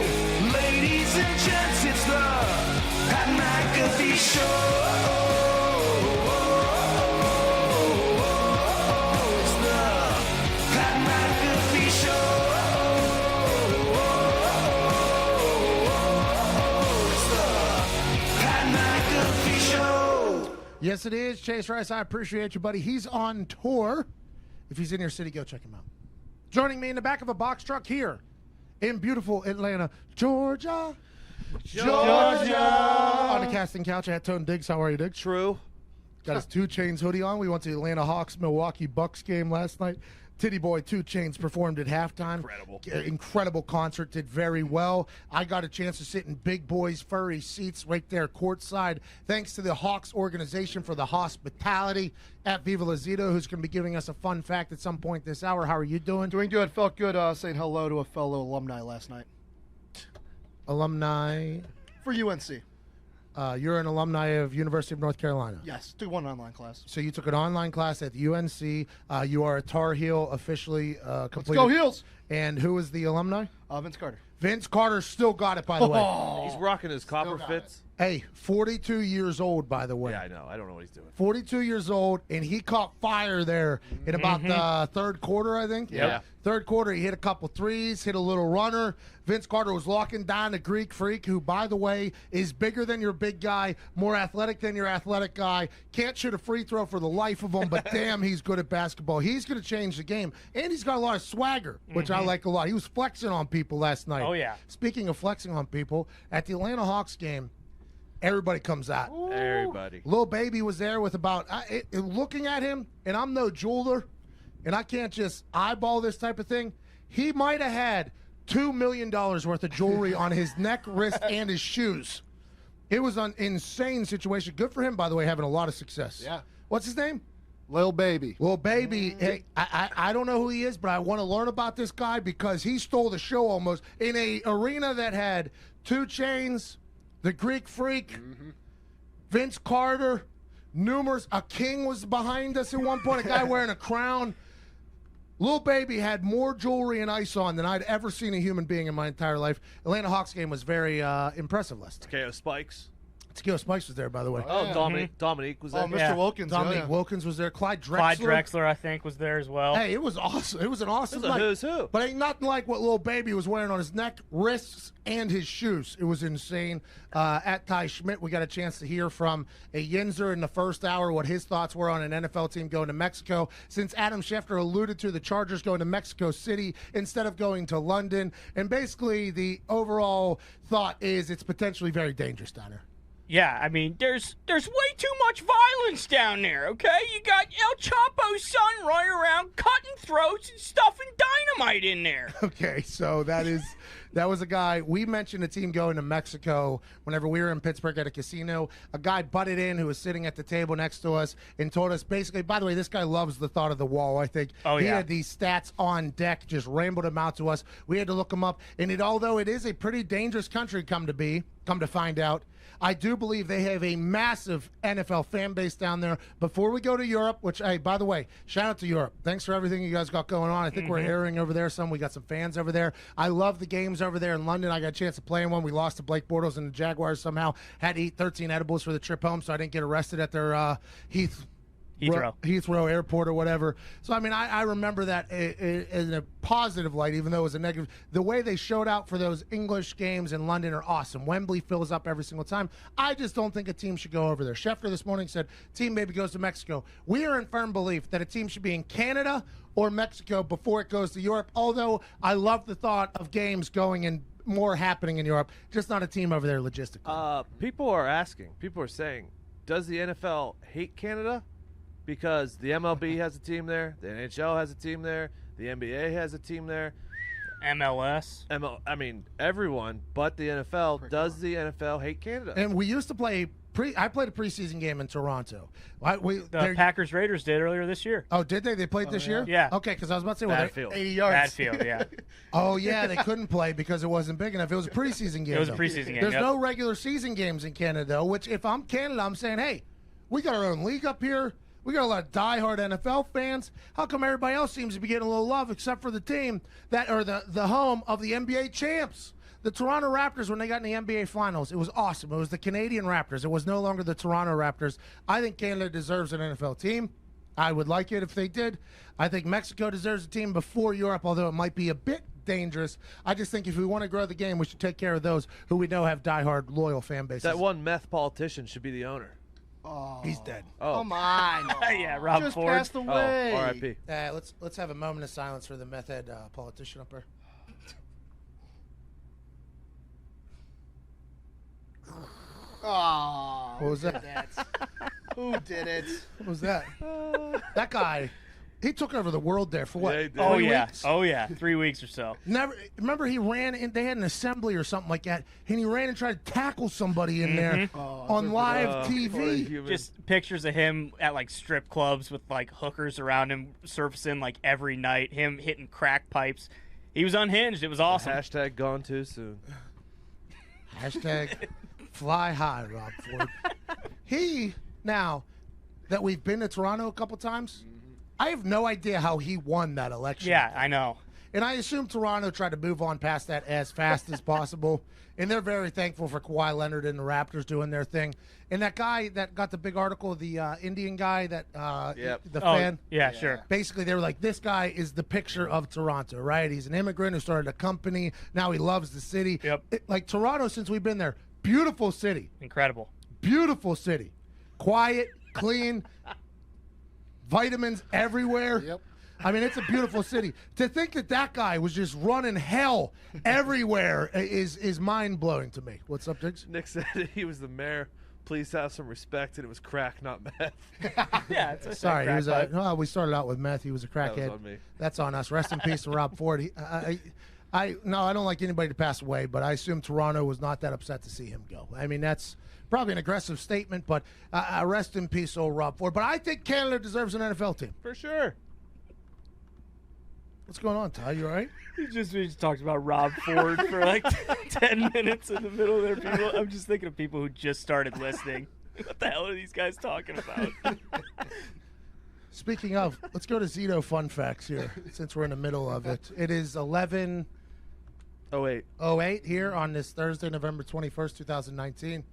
Ladies and gents, it's the Pat McAfee Show. It's the Pat McAfee Show. Yes, it is. Chase Rice, I appreciate you, buddy. He's on tour. If he's in your city, go check him out. Joining me in the back of a box truck here in beautiful Atlanta, Georgia. On the casting couch at Tone Diggs. How are you, Diggs? True. Got his 2 Chainz hoodie on. We went to the Atlanta Hawks Milwaukee Bucks game last night. Titty Boy 2 Chainz performed at halftime. Incredible concert. Did very well. I got a chance to sit in Big Boy's furry seats right there courtside. Thanks to the Hawks organization for the hospitality at Viva La Zito, who's going to be giving us a fun fact at some point this hour. How are you doing? Doing good. Felt good saying hello to a fellow alumni last night. Alumni? For UNC. You're an alumni of University of North Carolina. Yes, took one online class. So you took an online class at UNC. You are a Tar Heel officially completed. Let's go Heels! And who is the alumni? Vince Carter. Vince Carter still got it, by the way. He's rocking his copper got fits. Hey, 42 years old, by the way. Yeah, I know. I don't know what he's doing. 42 years old, and he caught fire there in about the third quarter, I think. Yeah. Third quarter, he hit a couple threes, hit a little runner. Vince Carter was locking down the Greek Freak, who, by the way, is bigger than your big guy, more athletic than your athletic guy. Can't shoot a free throw for the life of him, but damn, he's good at basketball. He's going to change the game, and he's got a lot of swagger, which I like a lot. He was flexing on people last night. Oh, yeah. Speaking of flexing on people, at the Atlanta Hawks game, everybody comes out. Everybody. Lil Baby was there with about looking at him, and I'm no jeweler, and I can't just eyeball this type of thing. He might have had $2 million worth of jewelry on his neck, wrist, and his shoes. It was an insane situation. Good for him, by the way, having a lot of success. Yeah. What's his name? Lil Baby. Lil Baby. Hey, I don't know who he is, but I want to learn about this guy because he stole the show almost in a arena that had 2 Chainz, the Greek Freak, Vince Carter, numerous. A king was behind us at one point, a guy wearing a crown. Lil Baby had more jewelry and ice on than I'd ever seen a human being in my entire life. Atlanta Hawks game was very impressive last night. KO Spikes. Takeo Spikes was there, by the way. Oh, Dominique was there. Oh, Mr. Yeah. Wilkins. Dominique Wilkins was there. Clyde Drexler. Clyde Drexler, I think, was there as well. Hey, it was awesome. It was an awesome It was a night. who's who. But ain't nothing like what Lil Baby was wearing on his neck, wrists, and his shoes. It was insane. At Ty Schmidt, we got a chance to hear from a Yinzer in the first hour what his thoughts were on an NFL team going to Mexico. Since Adam Schefter alluded to the Chargers going to Mexico City instead of going to London. And basically, the overall thought is it's potentially very dangerous down there. Yeah, I mean, there's way too much violence down there, okay? You got El Chapo's son running around cutting throats and stuffing dynamite in there. Okay, so that was a guy. We mentioned a team going to Mexico whenever we were in Pittsburgh at a casino. A guy butted in who was sitting at the table next to us and told us basically, by the way, this guy loves the thought of the wall, I think. Oh, he yeah. had these stats on deck, just rambled them out to us. We had to look them up. And although it is a pretty dangerous country come to find out, I do believe they have a massive NFL fan base down there. Before we go to Europe, which, hey, by the way, shout out to Europe. Thanks for everything you guys got going on. I think we're airing over there some. We got some fans over there. I love the games over there in London. I got a chance to play in one. We lost to Blake Bortles and the Jaguars somehow. Had to eat 13 edibles for the trip home, so I didn't get arrested at their Heathrow Airport or whatever. So, I mean, I remember that in a positive light, even though it was a negative. The way they showed out for those English games in London are awesome. Wembley fills up every single time. I just don't think a team should go over there. Schefter this morning said, team maybe goes to Mexico. We are in firm belief that a team should be in Canada or Mexico before it goes to Europe, although I love the thought of games going and more happening in Europe, just not a team over there logistically. People are saying, does the NFL hate Canada? Because the MLB has a team there, the NHL has a team there, the NBA has a team there. MLS. I mean, everyone but the NFL. Does the NFL hate Canada? And we used to play I played a preseason game in Toronto. The Packers Raiders did earlier this year. Oh, did they? They played this year? Yeah. Okay, because I was about to say, Bad field. 80 yards. Bad field, yeah. oh yeah, they couldn't play because it wasn't big enough. It was a preseason game. It was a though. preseason game. There's yep. no regular season games in Canada, though. Which, if I'm Canada, I'm saying, hey, we got our own league up here. We got a lot of diehard NFL fans. How come everybody else seems to be getting a little love except for the team that or the home of the NBA champs? The Toronto Raptors, when they got in the NBA Finals, it was awesome. It was the Canadian Raptors. It was no longer the Toronto Raptors. I think Canada deserves an NFL team. I would like it if they did. I think Mexico deserves a team before Europe, although it might be a bit dangerous. I just think if we want to grow the game, we should take care of those who we know have diehard, loyal fan bases. That one meth politician should be the owner. Oh, He's dead. Oh, come on. Yeah, Rob Just Ford. passed away. Oh, R.I.P. Let's have a moment of silence for the meth head politician up there. Oh, What was who that? did that? Who did it? What was that? That guy, he took over the world there for what? Yeah, he did. Oh, 3 yeah. weeks? Oh, yeah. 3 weeks or so. Never. Remember, he ran and they had an assembly or something like that, and he ran and tried to tackle somebody in there on live What a TV. human. Just pictures of him at, like, strip clubs with, like, hookers around him surfacing, like, every night. Him hitting crack pipes. He was unhinged. It was awesome. Hashtag gone too soon. Hashtag fly high, Rob Ford. Now that we've been to Toronto a couple times, I have no idea how he won that election. Yeah, I know. And I assume Toronto tried to move on past that as fast as possible. And they're very thankful for Kawhi Leonard and the Raptors doing their thing. And that guy that got the big article, the Indian guy, that Yep. the Oh, fan. yeah, sure. Basically, they were like, this guy is the picture of Toronto, right? He's an immigrant who started a company. Now he loves the city. Yep. Like Toronto, since we've been there, beautiful city. Incredible. Beautiful city. Quiet, clean, vitamins everywhere. Yep. I mean, it's a beautiful city. To think that that guy was just running hell everywhere is mind-blowing to me. What's up, Diggs? Nick said he was the mayor. Please have some respect, and it was crack, not meth. Yeah, it's a Sorry, he crack was pipe. no, we started out with meth. He was a crackhead. That was on me. That's on us. Rest in peace to Rob Ford. I don't like anybody to pass away, but I assume Toronto was not that upset to see him go. I mean, that's probably an aggressive statement, but rest in peace, old Rob Ford. But I think Canada deserves an NFL team. For sure. What's going on, Ty? You all right? We just talked about Rob Ford for like 10 minutes in the middle there, people. I'm just thinking of people who just started listening. What the hell are these guys talking about? Speaking of, let's go to Zito fun facts here, since we're in the middle of it. It is 11:08 Oh, wait. here on this Thursday, November 21st, 2019.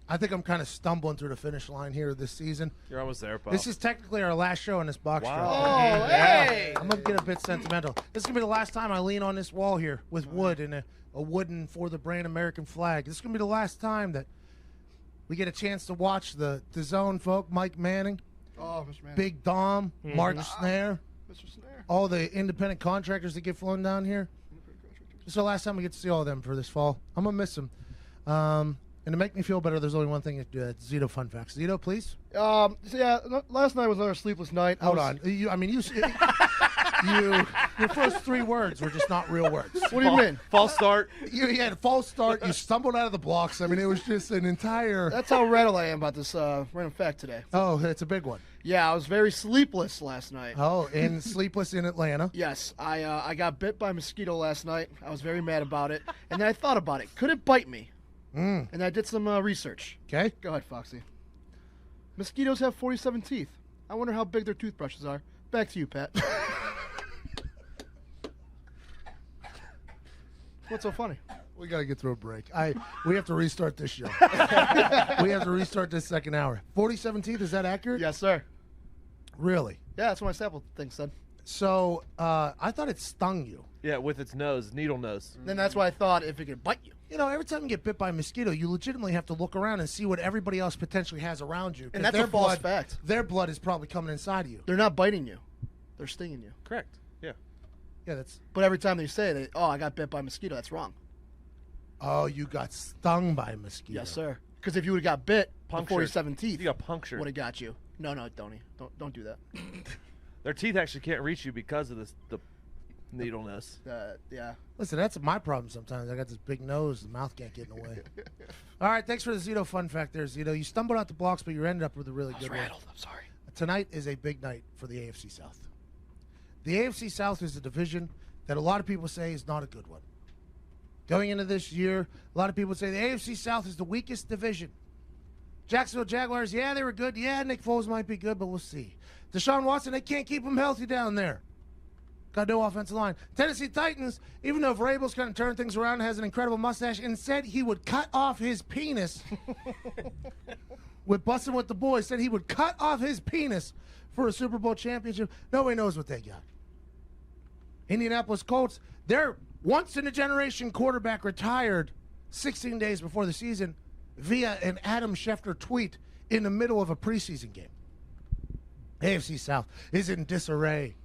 I think I'm kind of stumbling through the finish line here this season. You're almost there, pal. This is technically our last show in this box Wow. truck. Oh, hey! I'm going to get a bit sentimental. This is going to be the last time I lean on this wall here with wood and a wooden for the brand American flag. This is going to be the last time that we get a chance to watch the DAZN folk, Mike Manning, Oh, Mr. Man. Big Dom, Mark Snare, Mr. Snare. all the independent contractors that get flown down here. This is the last time we get to see all of them for this fall. I'm going to miss them. And to make me feel better, there's only one thing to do. It's Zito fun facts. Zito, please. So yeah, last night was another sleepless night. Hold on. Your first 3 words were just not real words. What do you mean? False start. You had a false start. You stumbled out of the blocks. I mean, it was just an entire. That's how rattled I am about this random fact today. Oh, it's a big one. Yeah, I was very sleepless last night. Oh, and sleepless in Atlanta. Yes, I got bit by a mosquito last night. I was very mad about it. And then I thought about it. Could it bite me? And I did some research. Okay. Go ahead, Foxy. Mosquitoes have 47 teeth. I wonder how big their toothbrushes are. Back to you, Pat. What's so funny? We got to get through a break. We have to restart this show. We have to restart this second hour. 47 teeth, is that accurate? Yes, sir. Really? Yeah, that's what my sample thing said. So, I thought it stung you. Yeah, with its nose, needle nose. Then that's why I thought if it could bite you. You know, every time you get bit by a mosquito, you legitimately have to look around and see what everybody else potentially has around you. 'cause And that's their a false blood, fact. Their blood is probably coming inside of you. They're not biting you. They're stinging you. Correct. Yeah. Yeah, that's. But every time they say, I got bit by a mosquito, that's wrong. Oh, you got stung by a mosquito. Yes, sir. Because if you would have got bit, the Punctured. 47 teeth You got punctured. would have got you. No, Don't do that. Their teeth actually can't reach you because of the needleness. Yeah. Listen, that's my problem sometimes. I got this big nose, the mouth can't get in the way. All right, thanks for the Zito fun fact there, Zito. You stumbled out the blocks, but you ended up with a really good one. I'm sorry. Tonight is a big night for the AFC South. The AFC South is a division that a lot of people say is not a good one. Going into this year, a lot of people say the AFC South is the weakest division. Jacksonville Jaguars, yeah, they were good. Yeah, Nick Foles might be good, but we'll see. Deshaun Watson, they can't keep him healthy down there. Got no offensive line. Tennessee Titans, even though Vrabel's kind of turned things around and has an incredible mustache and said he would cut off his penis with Bussin' with the Boys, said he would cut off his penis for a Super Bowl championship. Nobody knows what they got. Indianapolis Colts, their once-in-a-generation quarterback retired 16 days before the season via an Adam Schefter tweet in the middle of a preseason game. AFC South is in disarray.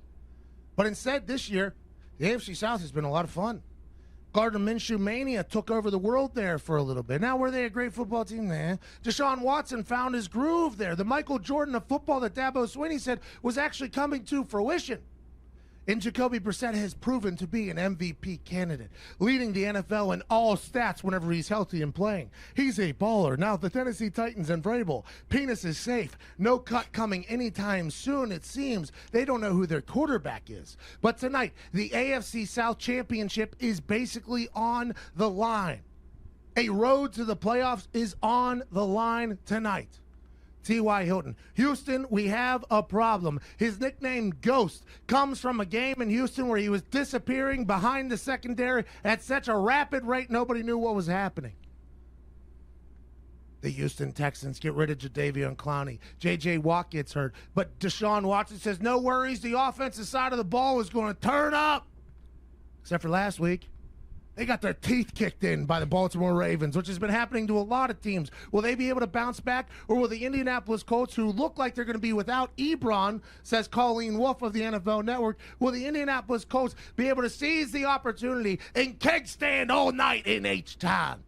But instead, this year, the AFC South has been a lot of fun. Gardner Minshew Mania took over the world there for a little bit. Now, were they a great football team? Nah. Deshaun Watson found his groove there. The Michael Jordan of football that Dabo Swinney said was actually coming to fruition. And Jacoby Brissett has proven to be an MVP candidate, leading the NFL in all stats whenever he's healthy and playing. He's a baller. Now, the Tennessee Titans and Vrabel, penis is safe. No cut coming anytime soon, it seems. They don't know who their quarterback is. But tonight, the AFC South Championship is basically on the line. A road to the playoffs is on the line tonight. T.Y. Hilton. Houston, we have a problem. His nickname, Ghost, comes from a game in Houston where he was disappearing behind the secondary at such a rapid rate nobody knew what was happening. The Houston Texans get rid of Jadeveon Clowney. J.J. Watt gets hurt. But Deshaun Watson says, no worries, the offensive side of the ball is going to turn up. Except for last week. They got their teeth kicked in by the Baltimore Ravens, which has been happening to a lot of teams. Will they be able to bounce back, or will the Indianapolis Colts, who look like they're going to be without Ebron, says Colleen Wolfe of the NFL Network, will the Indianapolis Colts be able to seize the opportunity and keg stand all night in H-time?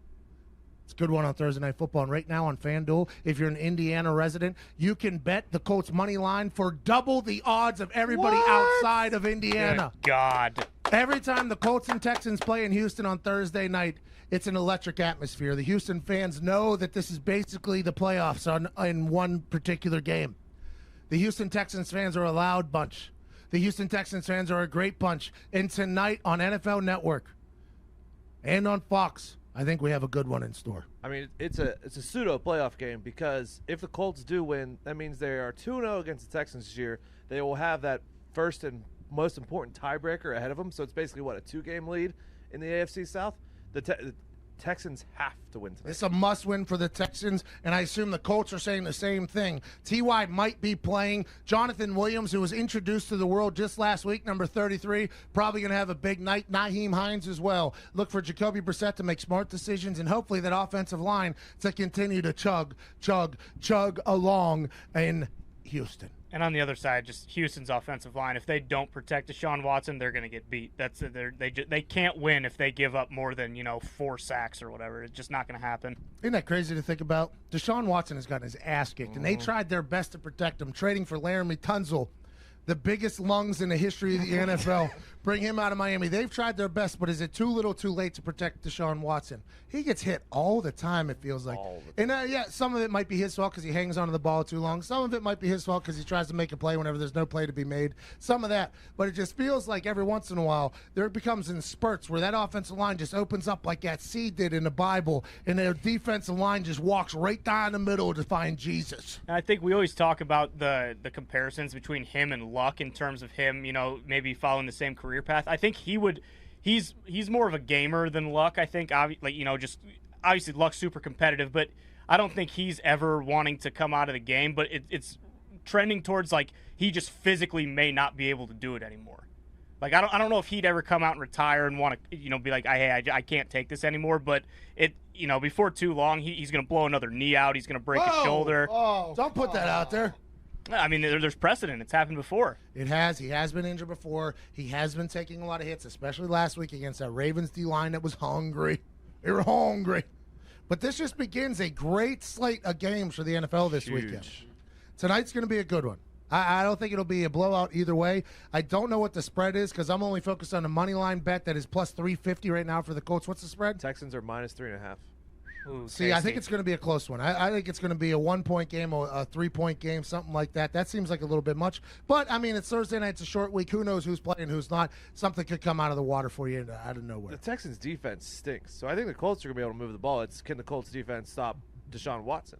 It's a good one on Thursday Night Football. And right now on FanDuel, if you're an Indiana resident, you can bet the Colts money line for double the odds of everybody outside of Indiana. Good God. Every time the Colts and Texans play in Houston on Thursday night, it's an electric atmosphere. The Houston fans know that this is basically the playoffs in one particular game. The Houston Texans fans are a loud bunch. The Houston Texans fans are a great bunch. And tonight on NFL Network and on Fox, I think we have a good one in store. I mean, it's a pseudo playoff game because if the Colts do win, that means they are 2-0 against the Texans this year. They will have that first and most important tiebreaker ahead of them. So it's basically, what, a 2-game lead in the AFC South? The Texans have to win tonight. It's a must-win for the Texans, and I assume the Colts are saying the same thing. T.Y. might be playing. Jonathan Williams, who was introduced to the world just last week, number 33, probably going to have a big night. Nyheim Hines as well. Look for Jacoby Brissett to make smart decisions, and hopefully that offensive line to continue to chug along in Houston. And on the other side, just Houston's offensive line. If they don't protect Deshaun Watson, they're going to get beat. They can't win if they give up more than 4 sacks or whatever. It's just not going to happen. Isn't that crazy to think about? Deshaun Watson has gotten his ass kicked, and they tried their best to protect him, trading for Laramie Tunsil, the biggest lungs in the history of the NFL. Bring him out of Miami. They've tried their best, but is it too little too late to protect Deshaun Watson? He gets hit all the time, it feels like. And yeah, some of it might be his fault because he hangs onto the ball too long. Some of it might be his fault because he tries to make a play whenever there's no play to be made. Some of that. But it just feels like every once in a while there becomes in spurts where that offensive line just opens up like that seed did in the Bible, and their defensive line just walks right down the middle to find Jesus. And I think we always talk about the comparisons between him and Luck in terms of him, maybe following the same career path. I think he's more of a gamer than Luck. I think just obviously Luck's super competitive, but I don't think he's ever wanting to come out of the game, but it's trending towards he just physically may not be able to do it anymore. I don't know if he'd ever come out and retire and want to be like, hey, I can't take this anymore, but before too long he's going to blow another knee out, he's going to break his shoulder. Don't put that out there. I mean, there's precedent. It's happened before. It has. He has been injured before. He has been taking a lot of hits, especially last week against that Ravens D-line that was hungry. They were hungry. But this just begins a great slate of games for the NFL this weekend. Tonight's going to be a good one. I don't think it'll be a blowout either way. I don't know what the spread is because I'm only focused on a money line bet that is plus 350 right now for the Colts. What's the spread? Texans are minus 3.5. Ooh, See, I think tasty. it's going to be a close one. I think it's going to be a 1-point game or a 3-point game, something like that. That seems like a little bit much. But, I mean, it's Thursday night. It's a short week. Who knows who's playing, who's not. Something could come out of the water for you out of nowhere. The Texans' defense stinks, so I think the Colts are going to be able to move the ball. It's can the Colts' defense stop Deshaun Watson?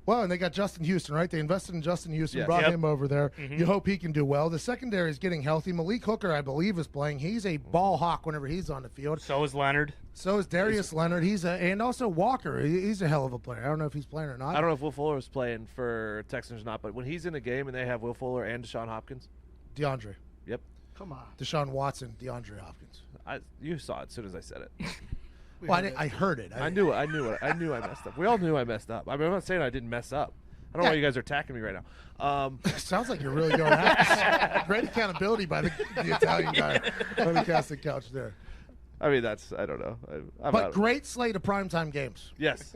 Well, and they got Justin Houston, right? They invested in Justin Houston, Yes. brought Yep. him over there. You hope he can do well. The secondary is getting healthy. Malik Hooker, I believe, is playing. He's a ball hawk whenever he's on the field. So is Leonard. So is Darius Leonard. And also Walker. He's a hell of a player. I don't know if he's playing or not. I don't know if Will Fuller is playing for Texans or not, but when he's in a game and they have Will Fuller and Deshaun Hopkins, DeAndre. yep, Come on. Deshaun Watson, DeAndre Hopkins. you saw it as soon as I said it. Well, I heard it. I knew I messed up. We all knew I messed up. I mean, I'm not saying I didn't mess up. I don't know why you guys are attacking me right now. Sounds like you're really going after this. Great accountability by the Italian guy on the casting couch there. I mean, I don't know. I'm But out. great slate of primetime games. Yes.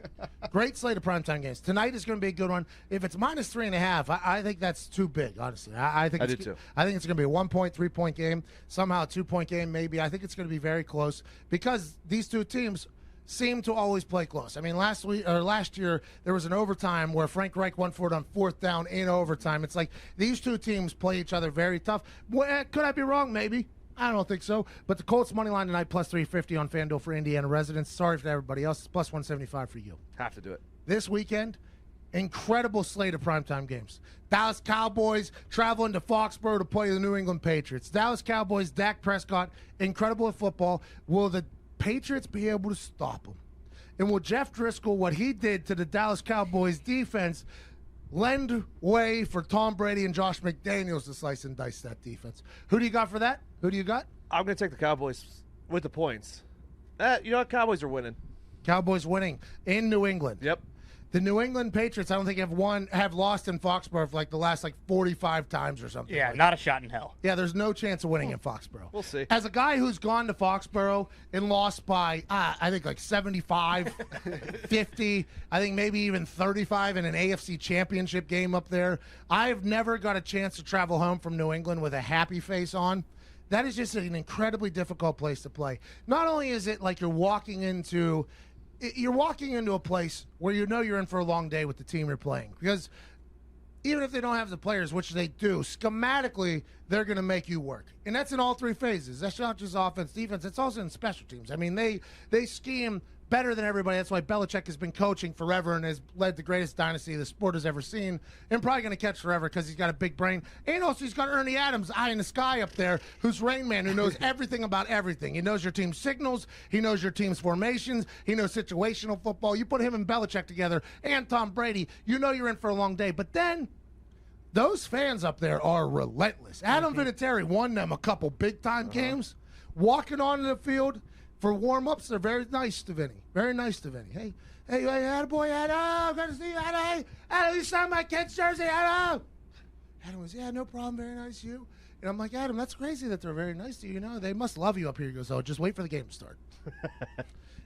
Great slate of primetime games. Tonight is going to be a good one. If it's minus 3.5, I think that's too big, honestly. I think I it's, do too. I think it's going to be a 1-point, 3-point game, somehow a 2-point game, maybe. I think it's going to be very close because these two teams seem to always play close. I mean, last year there was an overtime where Frank Reich won for it on 4th down in overtime. It's like these two teams play each other very tough. Could I be wrong? Maybe. I don't think so. But the Colts money line tonight plus 350 on FanDuel for Indiana residents. Sorry for everybody else. It's plus 175 for you. Have to do it. This weekend, incredible slate of primetime games. Dallas Cowboys traveling to Foxborough to play the New England Patriots. Dallas Cowboys, Dak Prescott, incredible at football. Will the Patriots be able to stop him? And will Jeff Driscoll, what he did to the Dallas Cowboys defense, lend way for Tom Brady and Josh McDaniels to slice and dice that defense? Who do you got for that? Who do you got? I'm going to take the Cowboys with the points. You know what? Cowboys are winning. Cowboys winning in New England. Yep. The New England Patriots, I don't think have lost in Foxborough for like the last 45 times or something. Yeah, like not a shot in hell. Yeah, there's no chance of winning in Foxborough. We'll see. As a guy who's gone to Foxborough and lost by, I think like 75, 50, I think maybe even 35 in an AFC championship game up there, I've never got a chance to travel home from New England with a happy face on. That is just an incredibly difficult place to play. Not only is it like you're walking into a place where you know you're in for a long day with the team you're playing, because even if they don't have the players, which they do, schematically, they're going to make you work. And that's in all three phases. That's not just offense, defense. It's also in special teams. I mean, they scheme better than everybody. That's why Belichick has been coaching forever and has led the greatest dynasty the sport has ever seen, and probably going to catch forever because he's got a big brain. And also he's got Ernie Adams, eye in the sky up there, who's Rain Man, who knows everything about everything. He knows your team's signals. He knows your team's formations. He knows situational football. You put him and Belichick together and Tom Brady, you know you're in for a long day. But then those fans up there are relentless. Adam Vinatieri won them a couple big-time games. Walking onto the field for warm-ups, they're very nice to Vinny. Very nice to Vinny. Hey, attaboy, Adam. Good to see you, Adam. Adam, you signed my kid's jersey, Adam. Adam was, yeah, no problem. Very nice to you. And I'm like, Adam, that's crazy that they're very nice to you. You know, they must love you up here. He goes, oh, just wait for the game to start.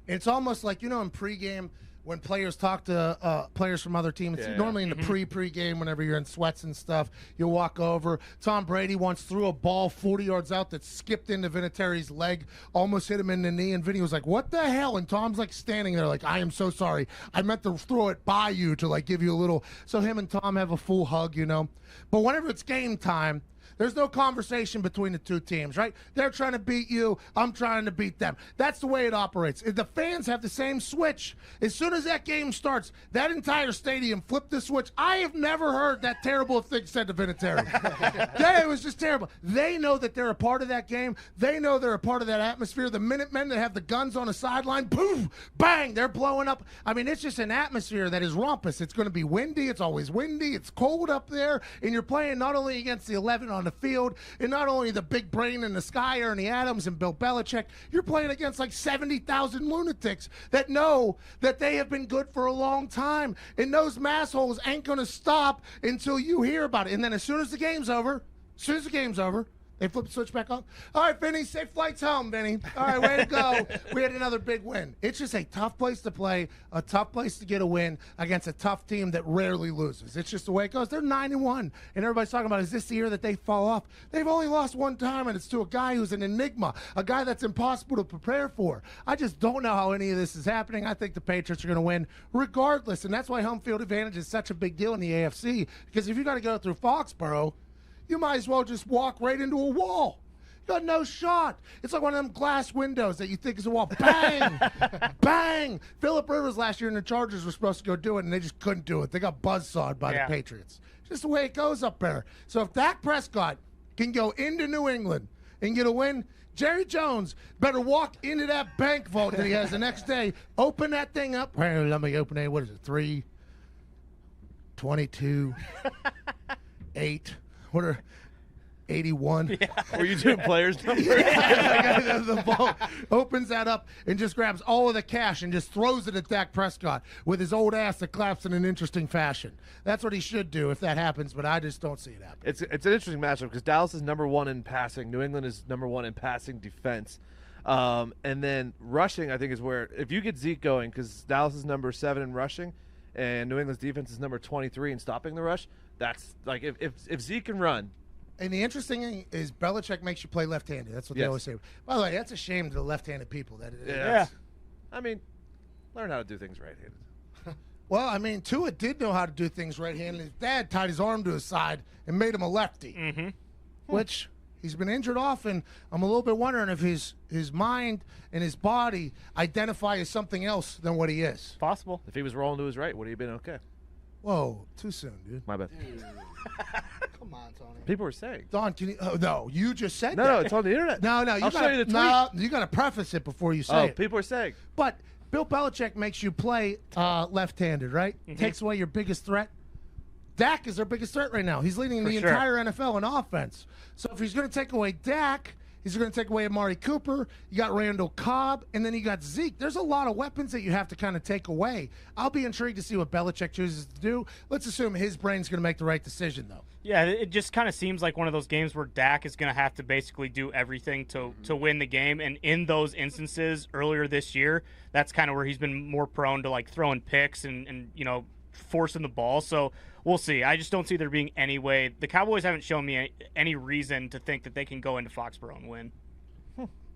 It's almost like, in pregame, when players talk to players from other teams, it's normally in the pre-game whenever you're in sweats and stuff, you'll walk over. Tom Brady once threw a ball 40 yards out that skipped into Vinatieri's leg, almost hit him in the knee, and Vinny was like, what the hell? And Tom's like standing there like, I am so sorry. I meant to throw it by you to like give you a little. So him and Tom have a full hug, But whenever it's game time, there's no conversation between the two teams, right? They're trying to beat you. I'm trying to beat them. That's the way it operates. The fans have the same switch. As soon as that game starts, that entire stadium flipped the switch. I have never heard that terrible thing said to Vinatieri. It was just terrible. They know that they're a part of that game. They know they're a part of that atmosphere. The Minutemen that have the guns on the sideline, poof, bang, they're blowing up. I mean, it's just an atmosphere that is rumpus. It's going to be windy. It's always windy. It's cold up there. And you're playing not only against the 11 on the field, and not only the big brain in the sky, Ernie Adams and Bill Belichick, you're playing against like 70,000 lunatics that know that they have been good for a long time, and those massholes ain't going to stop until you hear about it. And then as soon as the game's over, They flip the switch back on. All right, Vinny, safe flights home, Vinny. All right, way to go. We had another big win. It's just a tough place to play, a tough place to get a win against a tough team that rarely loses. It's just the way it goes. They're 9-1, and everybody's talking about, is this the year that they fall off? They've only lost one time, and it's to a guy who's an enigma, a guy that's impossible to prepare for. I just don't know how any of this is happening. I think the Patriots are going to win regardless, and that's why home field advantage is such a big deal in the AFC, because if you got to go through Foxborough, you might as well just walk right into a wall. You got no shot. It's like one of them glass windows that you think is a wall. Bang! Bang! Phillip Rivers last year and the Chargers were supposed to go do it, and they just couldn't do it. They got buzzsawed by the Patriots. Just the way it goes up there. So if Dak Prescott can go into New England and get a win, Jerry Jones better walk into that bank vault that he has the next day, open that thing up. Let me open it. What is it? 3, 22, 8. What are 81? Yeah. Were you doing players' numbers? The ball opens that up and just grabs all of the cash and just throws it at Dak Prescott with his old ass that claps in an interesting fashion. That's what he should do if that happens, but I just don't see it happen. It's an interesting matchup because Dallas is number 1 in passing. New England is number 1 in passing defense. And then rushing, I think, is where if you get Zeke going, because Dallas is number 7 in rushing and New England's defense is number 23 in stopping the rush, that's like if Zeke can run. And the interesting thing is Belichick makes you play left-handed. That's what they always say. By the way, that's a shame to the left-handed people. I mean, learn how to do things right-handed. Well, I mean, Tua did know how to do things right-handed. His dad tied his arm to his side and made him a lefty, which he's been injured often. I'm a little bit wondering if his mind and his body identify as something else than what he is. Possible. If he was rolling to his right, would he have been okay? Whoa, too soon, dude. My bad. Come on, Tony. People were saying. Don, can you? Oh, no, you just said that. No, it's on the internet. No, I'll show you the tweet. No, you got to preface it before you say it. People are saying. But Bill Belichick makes you play left-handed, right? Takes away your biggest threat. Dak is their biggest threat right now. He's leading the entire NFL in offense. So if he's going to take away Dak, he's going to take away Amari Cooper. You got Randall Cobb, and then you got Zeke. There's a lot of weapons that you have to kind of take away. I'll be intrigued to see what Belichick chooses to do. Let's assume his brain's going to make the right decision, though. Yeah, it just kind of seems like one of those games where Dak is going to have to basically do everything to win the game. And in those instances earlier this year, that's kind of where he's been more prone to like throwing picks and forcing the ball. So we'll see. I just don't see there being any way. The Cowboys haven't shown me any reason to think that they can go into Foxborough and win.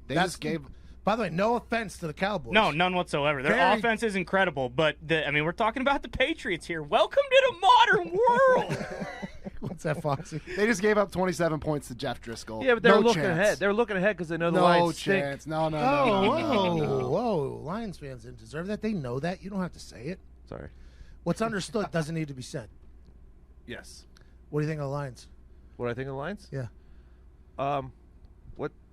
They just gave. By the way, no offense to the Cowboys. No, none whatsoever. Their offense is incredible, but we're talking about the Patriots here. Welcome to the modern world. What's that, Foxy? They just gave up 27 points to Jeff Driscoll. Yeah, but they're looking ahead. They're looking ahead because they know the Lions stink. No. Whoa. Lions fans didn't deserve that. They know that. You don't have to say it. Sorry. What's understood doesn't need to be said. Yes. What do you think of the Lions? What do I think of the Lions? Yeah.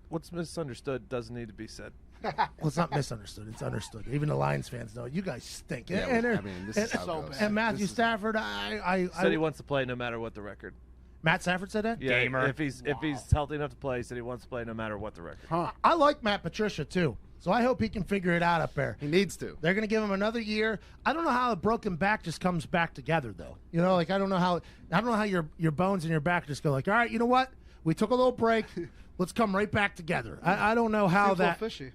What's misunderstood doesn't need to be said. Well, it's not misunderstood. It's understood. Even the Lions fans know. You guys stink. Yeah, this is how it goes. And Matthew Stafford, I said he wants to play no matter what the record. Matt Stafford said that? Yeah, Gamer. if he's healthy enough to play, he said he wants to play no matter what the record. Huh. I like Matt Patricia, too. So I hope he can figure it out up there. He needs to. They're going to give him another year. I don't know how a broken back just comes back together, though. You know, like I don't know how your bones in your back just go like, all right, you know what? We took a little break. Let's come right back together. I don't know how Seems a little that. fishy.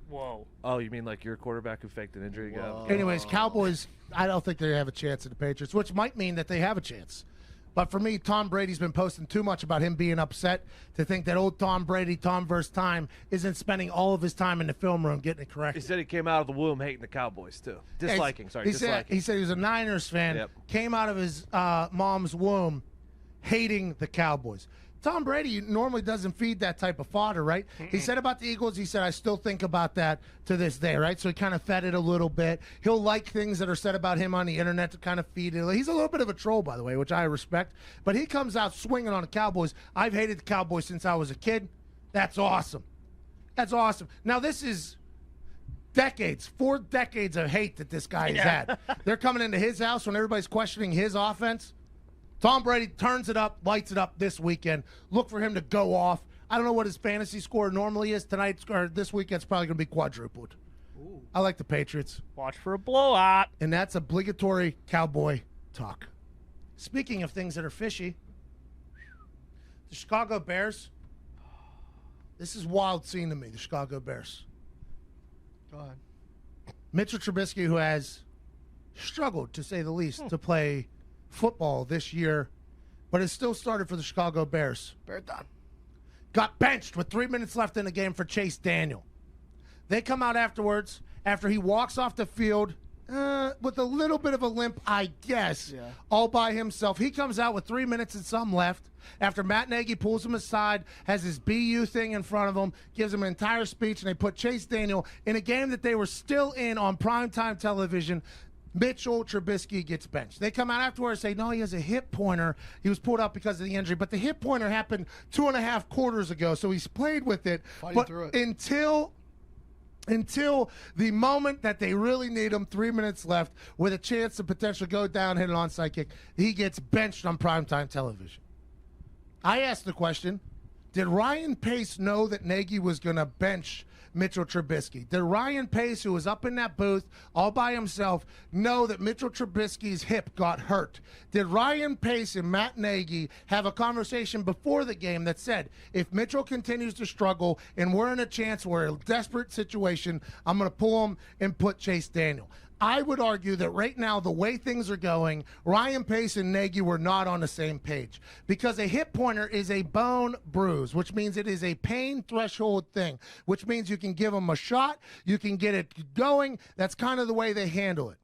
Whoa. Oh, you mean like your quarterback who faked an injury? Anyways, Cowboys, I don't think they have a chance at the Patriots, which might mean that they have a chance. But for me, Tom Brady's been posting too much about him being upset to think that old Tom Brady, Tom versus time, isn't spending all of his time in the film room getting it He corrected. said he came out of the womb hating the Cowboys too. Disliking. He said he was a Niners fan, Yep. came out of his mom's womb hating the Cowboys. Tom Brady normally doesn't feed that type of fodder, right? He said about the Eagles, he said, I still think about that to this day, right? So he kind of fed it a little bit. He'll like things that are said about him on the internet to kind of feed it. He's a little bit of a troll, by the way, which I respect. But he comes out swinging on the Cowboys. I've hated the Cowboys since I was a kid. That's awesome. That's awesome. Now, this is decades, 4 decades of hate that this guy has had. They're coming into his house when everybody's questioning his offense. Tom Brady turns it up, lights it up this weekend. Look for him to go off. I don't know what his fantasy score normally is tonight, or this weekend's probably going to be quadrupled. Ooh. I like the Patriots. Watch for a blowout. And that's obligatory Cowboy talk. Speaking of things that are fishy, The Chicago Bears. This is wild scene to me, the Chicago Bears. Go ahead. Mitchell Trubisky, who has struggled, to say the least, to play football this year, but has still started for the Chicago Bears. Bear down. Got benched with 3 minutes left in the game for Chase Daniel. They come out afterwards, after he walks off the field with a little bit of a limp, I guess, all by himself. He comes out with 3 minutes and some left after Matt Nagy pulls him aside, has his BU thing in front of him, gives him an entire speech, and they put Chase Daniel in a game that they were still in on primetime television. Mitchell Trubisky gets benched. They come out afterwards and say, no, he has a hip pointer. He was pulled out because of the injury. But the hip pointer happened 2.5 quarters ago, so he's played with it. Fighting through it. Until the moment that they really need him, 3 minutes left, with a chance to potentially go down, hit an onside kick, he gets benched on primetime television. I asked the question, did Ryan Pace know that Nagy was going to bench Mitchell Trubisky? Did Ryan Pace, who was up in that booth all by himself, know that Mitchell Trubisky's hip got hurt? Did Ryan Pace and Matt Nagy have a conversation before the game that said, if Mitchell continues to struggle and we're in a chance, we're in a desperate situation, I'm going to pull him and put Chase Daniel? I would argue that right now, the way things are going, Ryan Pace and Nagy were not on the same page, because a hip pointer is a bone bruise, which means it is a pain threshold thing, which means you can give them a shot, you can get it going. That's kind of the way they handle it.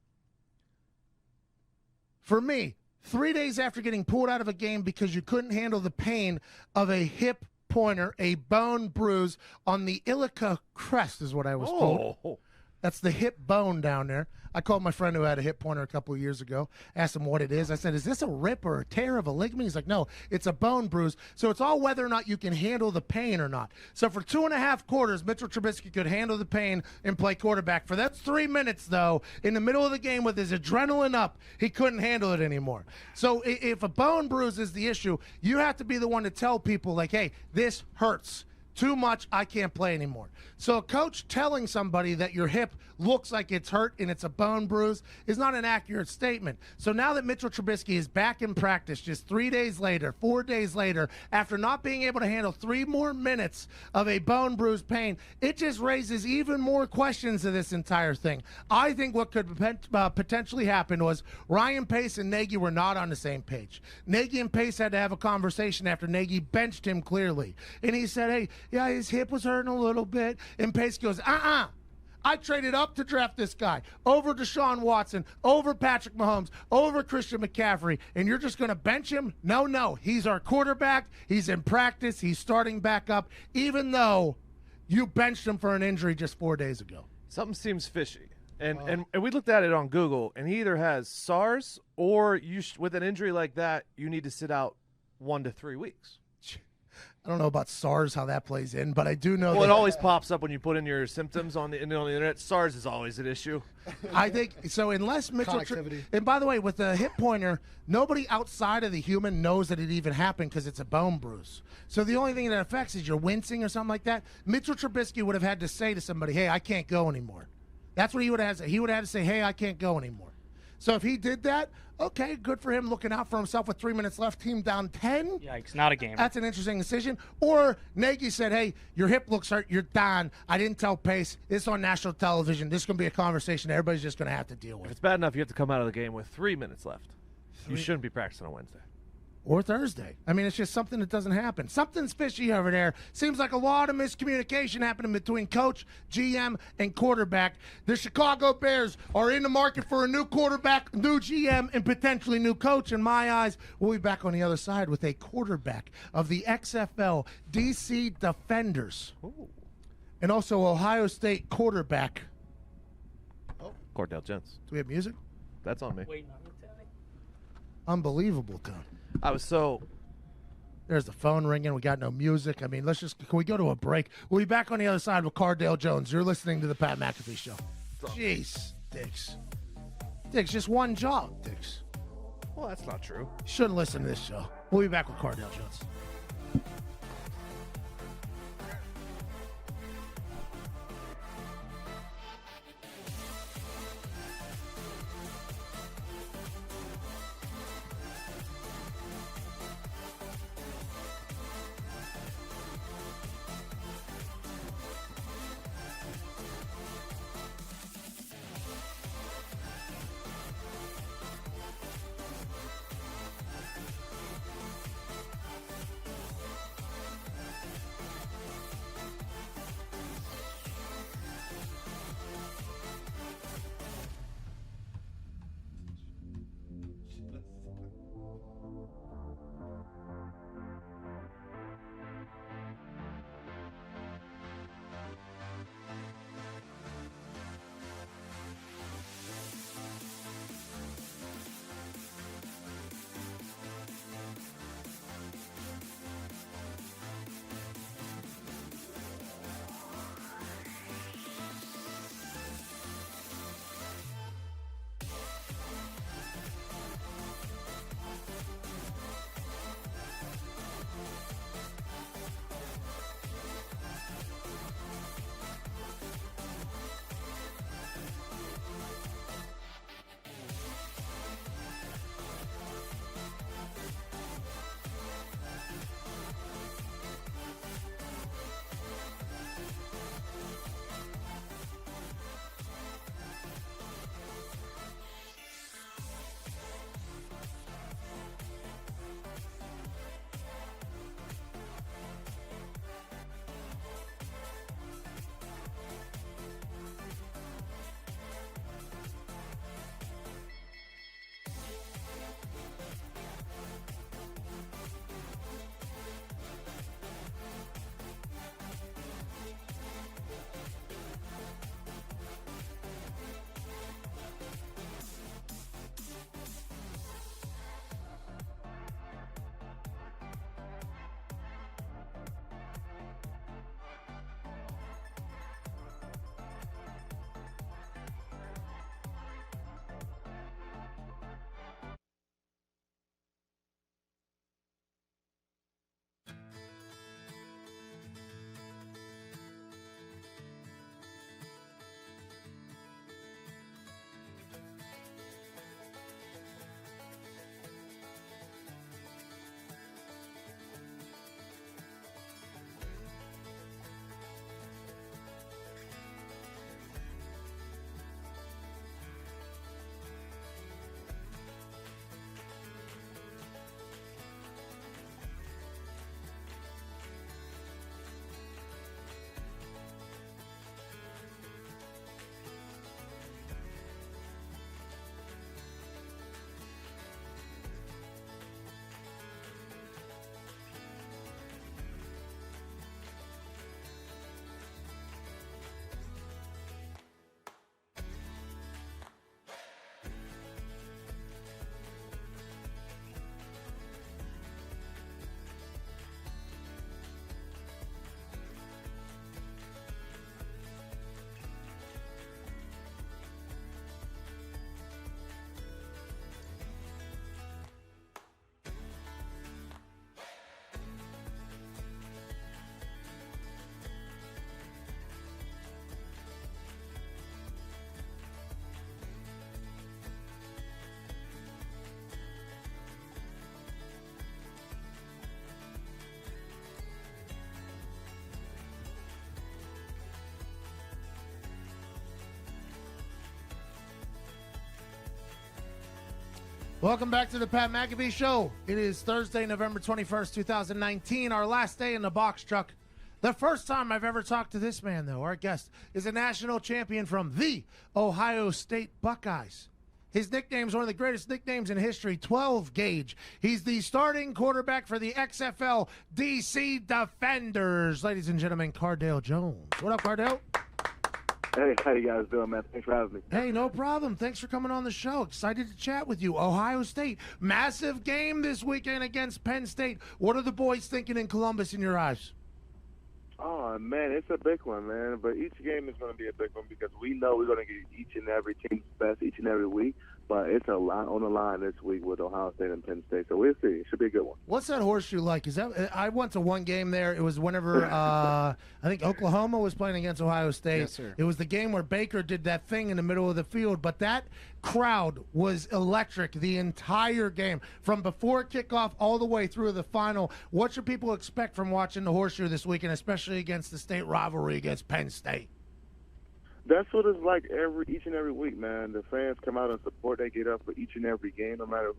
For me, 3 days after getting pulled out of a game because you couldn't handle the pain of a hip pointer, a bone bruise on the iliac crest is what I was told. That's the hip bone down there. I called my friend who had a hip pointer a couple of years ago, asked him what it is. I said, is this a rip or a tear of a ligament? He's like, no, it's a bone bruise. So it's all whether or not you can handle the pain or not. So for 2.5 quarters, Mitchell Trubisky could handle the pain and play quarterback. For that 3 minutes, though, in the middle of the game with his adrenaline up, he couldn't handle it anymore. So if a bone bruise is the issue, you have to be the one to tell people, like, hey, this hurts too much, I can't play anymore. So a coach telling somebody that your hip looks like it's hurt and it's a bone bruise is not an accurate statement. So now that Mitchell Trubisky is back in practice just 3 days later, 4 days later, after not being able to handle 3 more minutes of a bone bruise pain, it just raises even more questions to this entire thing. I think what could potentially happen was Ryan Pace and Nagy were not on the same page. Nagy and Pace had to have a conversation after Nagy benched him clearly. And he said, hey, yeah, his hip was hurting a little bit. And Pace goes, I traded up to draft this guy over Deshaun Watson, over Patrick Mahomes, over Christian McCaffrey, and you're just going to bench him? No. He's our quarterback. He's in practice. He's starting back up, even though you benched him for an injury just 4 days ago. Something seems fishy. And we looked at it on Google, and he either has SARS or with an injury like that, you need to sit out 1 to 3 weeks. I don't know about SARS, how that plays in, but I do know it always pops up when you put in your symptoms on the internet. SARS is always an issue. I think so. Unless Mitchell, and by the way, with the hip pointer, nobody outside of the human knows that it even happened because it's a bone bruise. So the only thing that affects is you're wincing or something like that. Mitchell Trubisky would have had to say to somebody, "Hey, I can't go anymore." That's what he would have had to say. He would have had to say, "Hey, I can't go anymore." So if he did that, okay, good for him looking out for himself with 3 minutes left, team down 10. Yikes, not a game. That's an interesting decision. Or Nagy said, hey, your hip looks hurt, you're done. I didn't tell Pace. This is on national television. This is going to be a conversation everybody's just going to have to deal with. If it's bad enough, you have to come out of the game with 3 minutes left. You shouldn't be practicing on Wednesday. Or Thursday. I mean, it's just something that doesn't happen. Something's fishy over there. Seems like a lot of miscommunication happening between coach, GM, and quarterback. The Chicago Bears are in the market for a new quarterback, new GM, and potentially new coach. In my eyes, we'll be back on the other side with a quarterback of the XFL DC Defenders. Ooh. And also Ohio State quarterback. Cordell Jones. Do we have music? That's on me. Waiting on you, Tony. Unbelievable, Tony. There's the phone ringing. We got no music. I mean, can we go to a break? We'll be back on the other side with Cardale Jones. You're listening to the Pat McAfee Show. Jeez, Dix. Dix, just one job, Dix. Well, that's not true. You shouldn't listen to this show. We'll be back with Cardale Jones. Welcome back to the Pat McAfee Show. It is Thursday, November 21st, 2019, our last day in the box truck. The first time I've ever talked to this man, though, our guest, is a national champion from the Ohio State Buckeyes. His nickname is one of the greatest nicknames in history, 12 Gauge. He's the starting quarterback for the XFL DC Defenders. Ladies and gentlemen, Cardale Jones. What up, Cardale? Hey, how you guys doing, man? Thanks for having me. Hey, no problem. Thanks for coming on the show. Excited to chat with you. Ohio State, massive game this weekend against Penn State. What are the boys thinking in Columbus in your eyes? Oh, man, it's a big one, man. But each game is going to be a big one because we know we're going to get each and every team's best each and every week. But it's a lot on the line this week with Ohio State and Penn State. So we'll see. It should be a good one. What's that horseshoe like? Is that I went to one game there. It was whenever I think Oklahoma was playing against Ohio State. Yes, sir. It was the game where Baker did that thing in the middle of the field. But that crowd was electric the entire game, from before kickoff all the way through the final. What should people expect from watching the horseshoe this weekend, especially against the state rivalry against Penn State? That's what it's like each and every week, man. The fans come out and support. They get up for each and every game, no matter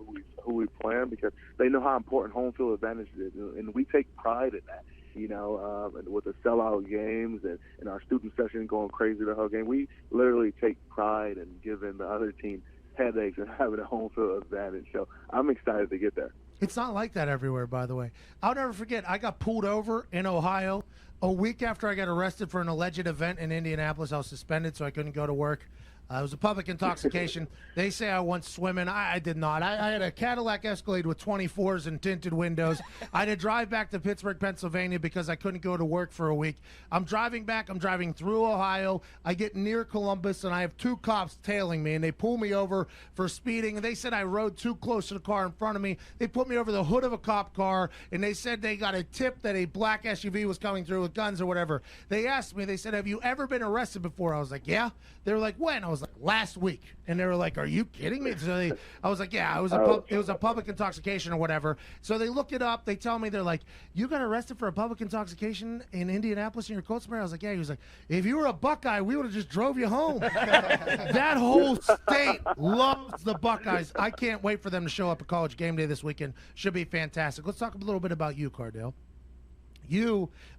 who we playing, because they know how important home field advantage is, and we take pride in that. You know, and with the sellout games and our student session going crazy the whole game, we literally take pride in giving the other team headaches and having a home field advantage. So I'm excited to get there. It's not like that everywhere, by the way. I'll never forget, I got pulled over in Ohio a week after I got arrested for an alleged event in Indianapolis. I was suspended, so I couldn't go to work. It was a public intoxication. They say I went swimming. I did not. I had a Cadillac Escalade with 24s and tinted windows. I had to drive back to Pittsburgh, Pennsylvania, because I couldn't go to work for a week. I'm driving back. I'm driving through Ohio. I get near Columbus, and I have two cops tailing me, and they pull me over for speeding. And they said I rode too close to the car in front of me. They put me over the hood of a cop car, and they said they got a tip that a black SUV was coming through with guns or whatever. They asked me, they said, have you ever been arrested before? I was like, yeah. They were like, when? I was like, last week. And they were like, are you kidding me? So I was like, yeah, it was a public intoxication or whatever. So they look it up. They tell me, they're like, you got arrested for a public intoxication in Indianapolis in your coat spray? I was like, yeah. He was like, if you were a Buckeye, we would have just drove you home. That whole state loves the Buckeyes. I can't wait for them to show up at College Game Day this weekend. Should be fantastic. Let's talk a little bit about you, Cardale.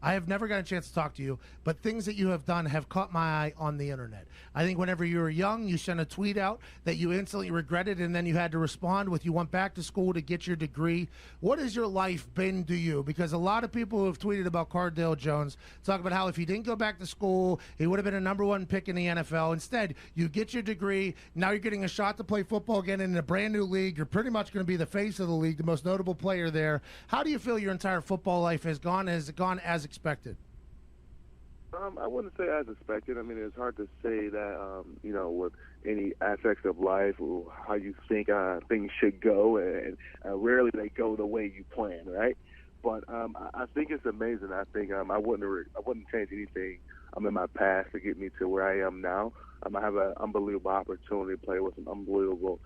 I have never got a chance to talk to you, but things that you have done have caught my eye on the internet. I think whenever you were young, you sent a tweet out that you instantly regretted, and then you had to respond with you went back to school to get your degree. What has your life been to you? Because a lot of people who have tweeted about Cardale Jones talk about how if he didn't go back to school, he would have been a #1 pick in the NFL. Instead, you get your degree. Now you're getting a shot to play football again in a brand new league. You're pretty much going to be the face of the league, the most notable player there. How do you feel your entire football life has gone? Has it gone as expected? I wouldn't say as expected. I mean, it's hard to say that, with any aspects of life, or how you think things should go, and rarely they go the way you plan, right? But I think it's amazing. I think I wouldn't change anything in my past to get me to where I am now. I have an unbelievable opportunity to play with some unbelievable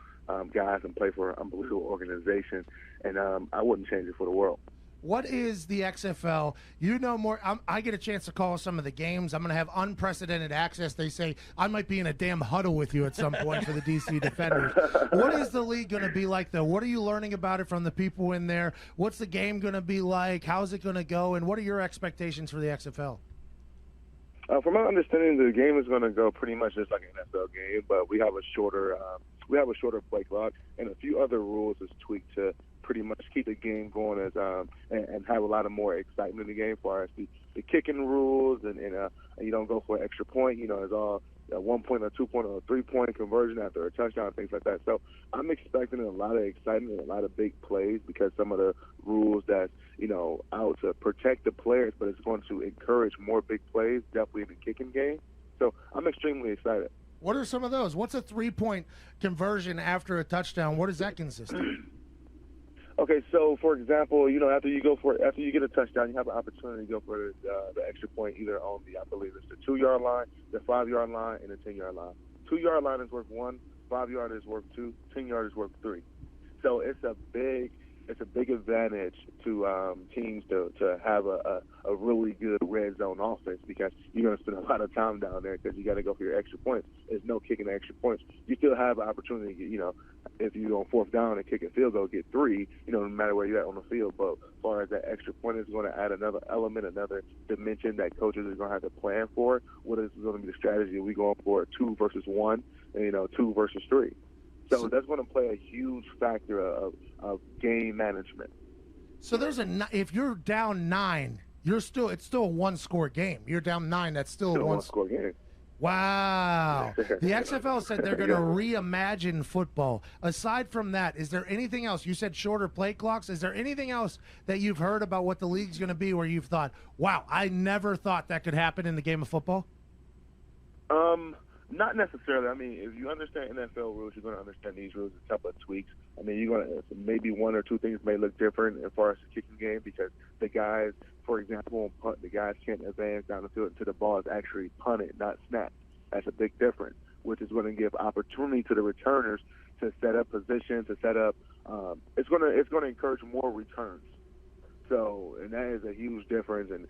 guys and play for an unbelievable organization, and I wouldn't change it for the world. What is the XFL? You know more. I get a chance to call some of the games. I'm going to have unprecedented access. They say I might be in a damn huddle with you at some point for the DC Defenders. What is the league going to be like, though? What are you learning about it from the people in there? What's the game going to be like? How's it going to go? And what are your expectations for the XFL? From my understanding, the game is going to go pretty much just like an NFL game, but we have a shorter play clock, and a few other rules is tweaked to pretty much keep the game going and have a lot of more excitement in the game, as far as the kicking rules, and you don't go for an extra point. It's all a 1 point, or 2 point, or a 3 point conversion after a touchdown, things like that. So I'm expecting a lot of excitement and a lot of big plays, because some of the rules that's out to protect the players, but it's going to encourage more big plays, definitely in the kicking game. So I'm extremely excited. What are some of those? What's a 3-point conversion after a touchdown? What does that consist of? Okay, so for example, after you get a touchdown, you have an opportunity to go for the extra point, either on I believe it's the 2-yard line, the 5-yard line, and the 10-yard line. 2-yard line is worth 1, 5-yard is worth 2, 10-yard is worth 3. So it's a big advantage to teams to have a a really good red zone offense because you're going to spend a lot of time down there because you got to go for your extra points. There's no kicking extra points. You still have an opportunity to get, if you on fourth down and kick a field goal, get 3, no matter where you're at on the field. But as far as that extra point is going to add another element, another dimension that coaches are going to have to plan for. What is going to be the strategy? Are we going for 2 versus 1, and, 2 versus 3? So that's going to play a huge factor of game management. So if you're down 9, it's still a 1-score game. You're down 9, that's still a 1-score game. Wow. The XFL said they're going to reimagine football. Aside from that, is there anything else? You said shorter play clocks. Is there anything else that you've heard about what the league's going to be where you've thought, wow, I never thought that could happen in the game of football? Not necessarily. I mean, if you understand NFL rules, you're going to understand these rules. A couple of tweaks. I mean, you're going to maybe 1 or 2 things may look different as far as the kicking game because the guys, for example, on punt, the guys can't advance down the field until the ball is actually punted, not snapped. That's a big difference, which is going to give opportunity to the returners to set up position, to set up. It's going to encourage more returns. So, and that is a huge difference. And,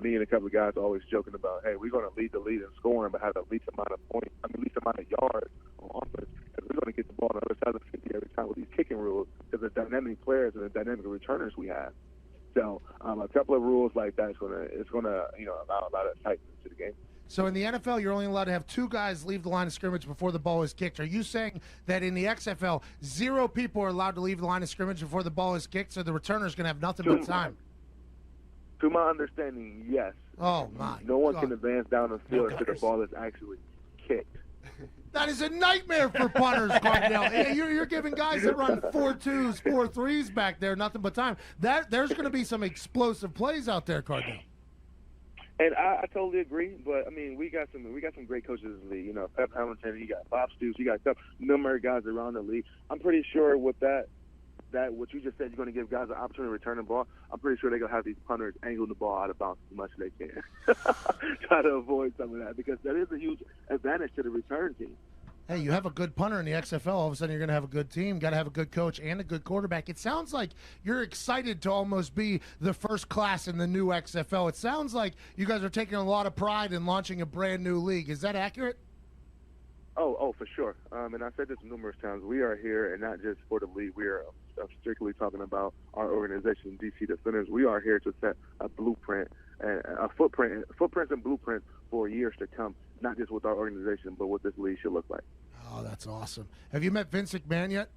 me and a couple of guys always joking about, hey, we're going to lead the lead in scoring, but have the least amount of yards on offense. Because we're going to get the ball on the other side of the 50 every time with these kicking rules because of the dynamic players and the dynamic returners we have. So, a couple of rules like that is going to allow a lot of tightness to the game. So in the NFL, you're only allowed to have 2 guys leave the line of scrimmage before the ball is kicked. Are you saying that in the XFL, 0 people are allowed to leave the line of scrimmage before the ball is kicked, so the returner's going to have nothing but time? To my understanding, yes. Oh, my No one God. can advance down the field until the ball is actually kicked. That is a nightmare for punters, Cardell. You're giving guys that run 4.2s, 4.3s back there nothing but time. There's going to be some explosive plays out there, Cardell. And I totally agree, but I mean we got some great coaches in the league. Pep Hamilton, you got Bob Stoops, you got numerous guys around the league. I'm pretty sure with that what you just said, you're going to give guys an opportunity to return the ball. I'm pretty sure they're going to have these punters angle the ball out of bounds as much as they can, try to avoid some of that because that is a huge advantage to the return team. Hey, you have a good punter in the XFL. All of a sudden, you're going to have a good team. Got to have a good coach and a good quarterback. It sounds like you're excited to almost be the first class in the new XFL. It sounds like you guys are taking a lot of pride in launching a brand new league. Is that accurate? Oh, for sure. And I've said this numerous times. We are here, and not just for the league. We are strictly talking about our organization, DC Defenders. We are here to set a blueprint, footprints and blueprints for years to come. Not just with our organization, but what this league should look like. Oh, that's awesome. Have you met Vince McMahon yet?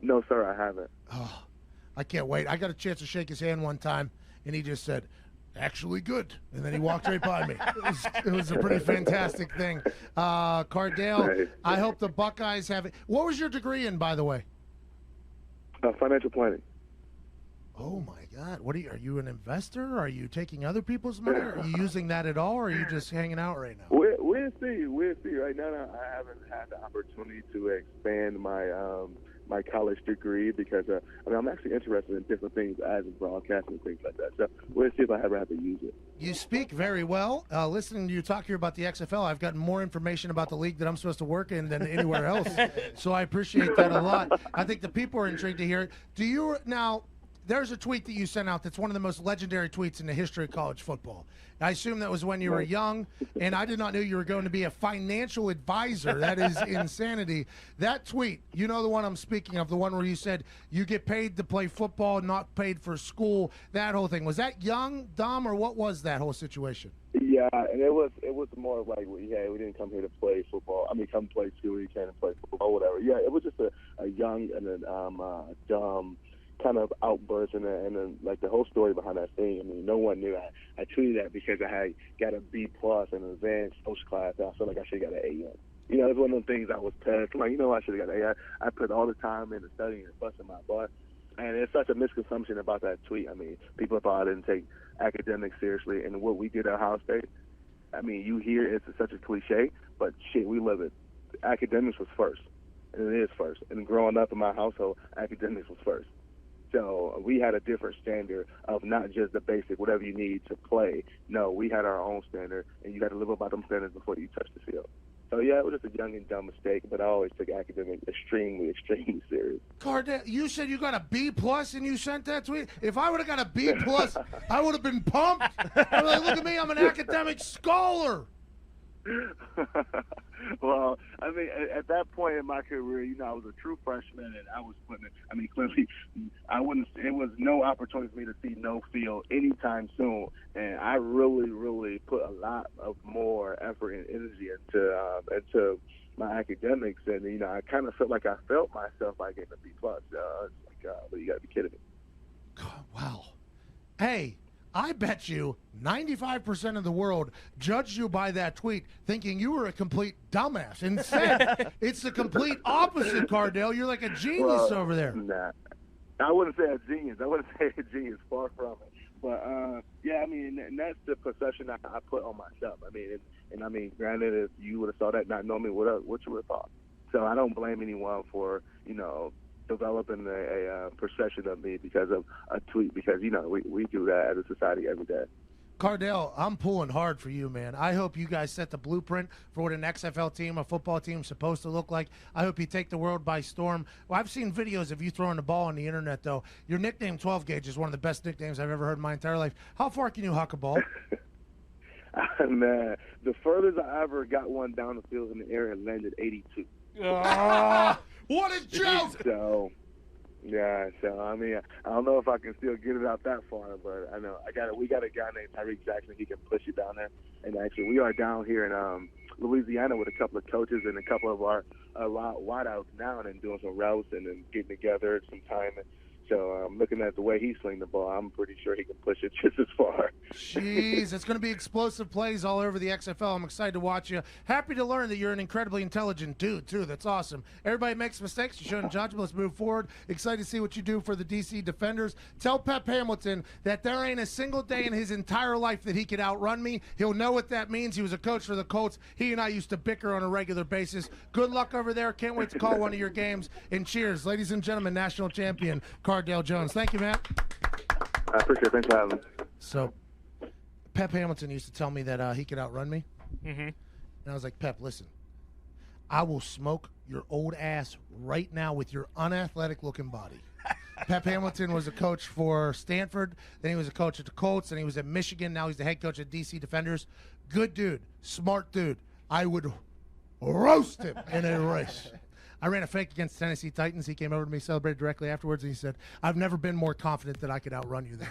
No, sir, I haven't. Oh, I can't wait. I got a chance to shake his hand one time, and he just said, actually good. And then he walked right by me. It was a pretty fantastic thing. Cardell, I hope the Buckeyes have it. What was your degree in, by the way? Financial planning. Oh, my God. What are you an investor? Are you taking other people's money? Are you using that at all, or are you just hanging out right now? We'll see. We'll see. Right now, I haven't had the opportunity to expand my college degree because I'm actually interested in different things as in broadcasting and things like that. So we'll see if I ever have to use it. You speak very well. Listening to you talk here about the XFL, I've gotten more information about the league that I'm supposed to work in than anywhere else. So I appreciate that a lot. I think the people are intrigued to hear it. Now, there's a tweet that you sent out that's one of the most legendary tweets in the history of college football. I assume that was when you were young, and I did not know you were going to be a financial advisor. That is insanity. That tweet, you know the one I'm speaking of, the one where you said you get paid to play football, not paid for school, that whole thing. Was that young, dumb, or what was that whole situation? Yeah, and it was more like, we didn't come here to play football. I mean, come play school, we came to play football, whatever. Yeah, it was just a young and a dumb kind of outburst, and then like the whole story behind that thing. I mean, no one knew. I tweeted that because I had got a B+ in an advanced social class, and I felt like I should have got an A. It's one of the things I was past. I'm like, I should have got an A. I put all the time into studying and busting my butt, and it's such a misconception about that tweet. I mean, people thought I didn't take academics seriously, and what we did at Ohio State. I mean, you hear it's such a cliche, but shit, we live it. Academics was first, and it is first. And growing up in my household, academics was first. So we had a different standard of not just the basic, whatever you need to play. No, we had our own standard, and you got to live up by them standards before you touch the field. So, yeah, it was just a young and dumb mistake, but I always took academics extremely, extremely serious. Cardell, you said you got a B+ and you sent that tweet? If I would have got a B+, I would have been pumped. I was like, look at me, I'm an academic scholar. Well, I mean, at that point in my career, I was a true freshman, and I was clearly, it was no opportunity for me to see no field anytime soon, and I really, really put a lot of more effort and energy into my academics, and, I kind of felt like I failed myself by getting a B+. It's like, but you got to be kidding me. God, wow. Hey, I bet you 95% of the world judged you by that tweet thinking you were a complete dumbass. Instead, it's the complete opposite, Cardell. You're like a genius over there. Nah, I wouldn't say a genius. Far from it. But, yeah, I mean, and that's the perception I put on myself. I mean, granted, if you would have saw that not knowing me, what you would have thought. So I don't blame anyone for, developing a perception of me because of a tweet, because, we do that as a society every day. Cardell, I'm pulling hard for you, man. I hope you guys set the blueprint for what an XFL team, a football team, is supposed to look like. I hope you take the world by storm. Well, I've seen videos of you throwing the ball on the internet, though. Your nickname 12 Gauge is one of the best nicknames I've ever heard in my entire life. How far can you huck a ball? Man, the furthest I ever got one down the field in the air and landed 82. What a joke! So, yeah. So I mean, I don't know if I can still get it out that far, but I know we got a guy named Tyreek Jackson. He can push it down there. And actually, we are down here in Louisiana with a couple of coaches and a couple of our wideouts now and doing some routes and then getting together some time. And so looking at the way he swings the ball, I'm pretty sure he can push it just as far. Jeez, it's going to be explosive plays all over the XFL. I'm excited to watch you. Happy to learn that you're an incredibly intelligent dude, too. That's awesome. Everybody makes mistakes. You're showing judgment. Let's move forward. Excited to see what you do for the DC Defenders. Tell Pep Hamilton that there ain't a single day in his entire life that he could outrun me. He'll know what that means. He was a coach for the Colts. He and I used to bicker on a regular basis. Good luck over there. Can't wait to call one of your games. And cheers, ladies and gentlemen, national champion Cardell Jones. Thank you, man. I appreciate it. Thanks for having me. So, Pep Hamilton used to tell me that he could outrun me. Mm-hmm. And I was like, Pep, listen, I will smoke your old ass right now with your unathletic looking body. Pep Hamilton was a coach for Stanford. Then he was a coach at the Colts. Then he was at Michigan. Now he's the head coach at DC Defenders. Good dude. Smart dude. I would roast him in a race. I ran a fake against Tennessee Titans. He came over to me, celebrated directly afterwards, and he said, I've never been more confident that I could outrun you than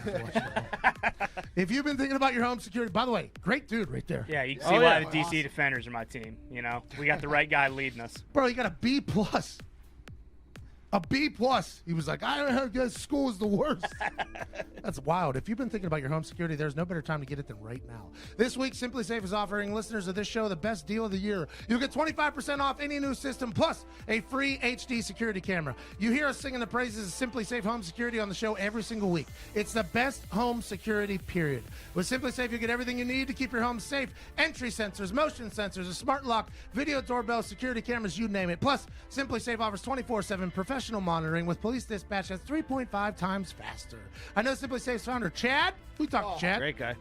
If you've been thinking about your home security, by the way, great dude right there. Yeah, you can see why the DC Defenders are my team. We got the right guy leading us. Bro, you got a B+. A B+. He was like, I don't know, school is the worst. That's wild. If you've been thinking about your home security, there's no better time to get it than right now. This week, Simply Safe is offering listeners of this show the best deal of the year. You'll get 25% off any new system, plus a free HD security camera. You hear us singing the praises of Simply Safe Home Security on the show every single week. It's the best home security, period. With Simply Safe, you get everything you need to keep your home safe. Entry sensors, motion sensors, a smart lock, video doorbell, security cameras, you name it. Plus, Simply Safe offers 24/7 professional monitoring with police dispatch that's 3.5 times faster. I know Simply Safe's founder, Chad. We talked to Chad. Great guy.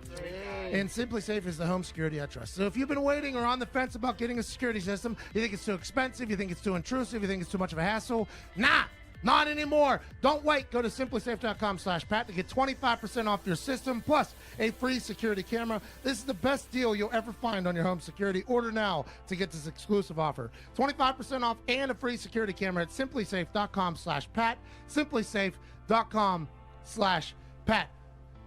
And Simply Safe is the home security I trust. So if you've been waiting or on the fence about getting a security system, you think it's too expensive, you think it's too intrusive, you think it's too much of a hassle, not anymore. Don't wait. Go to simplysafe.com/Pat to get 25% off your system plus a free security camera. This is the best deal you'll ever find on your home security. Order now to get this exclusive offer. 25% off and a free security camera at simplysafe.com/Pat. Simplysafe.com/Pat.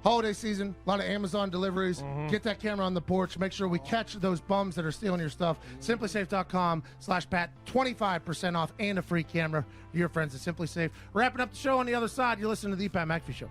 Holiday season, a lot of Amazon deliveries. Get that camera on the porch. Make sure we catch those bums that are stealing your stuff. Simplysafe.com/Pat. 25% off and a free camera for your friends at Simply Safe. Wrapping up the show on the other side, you're listening to the Pat McAfee Show.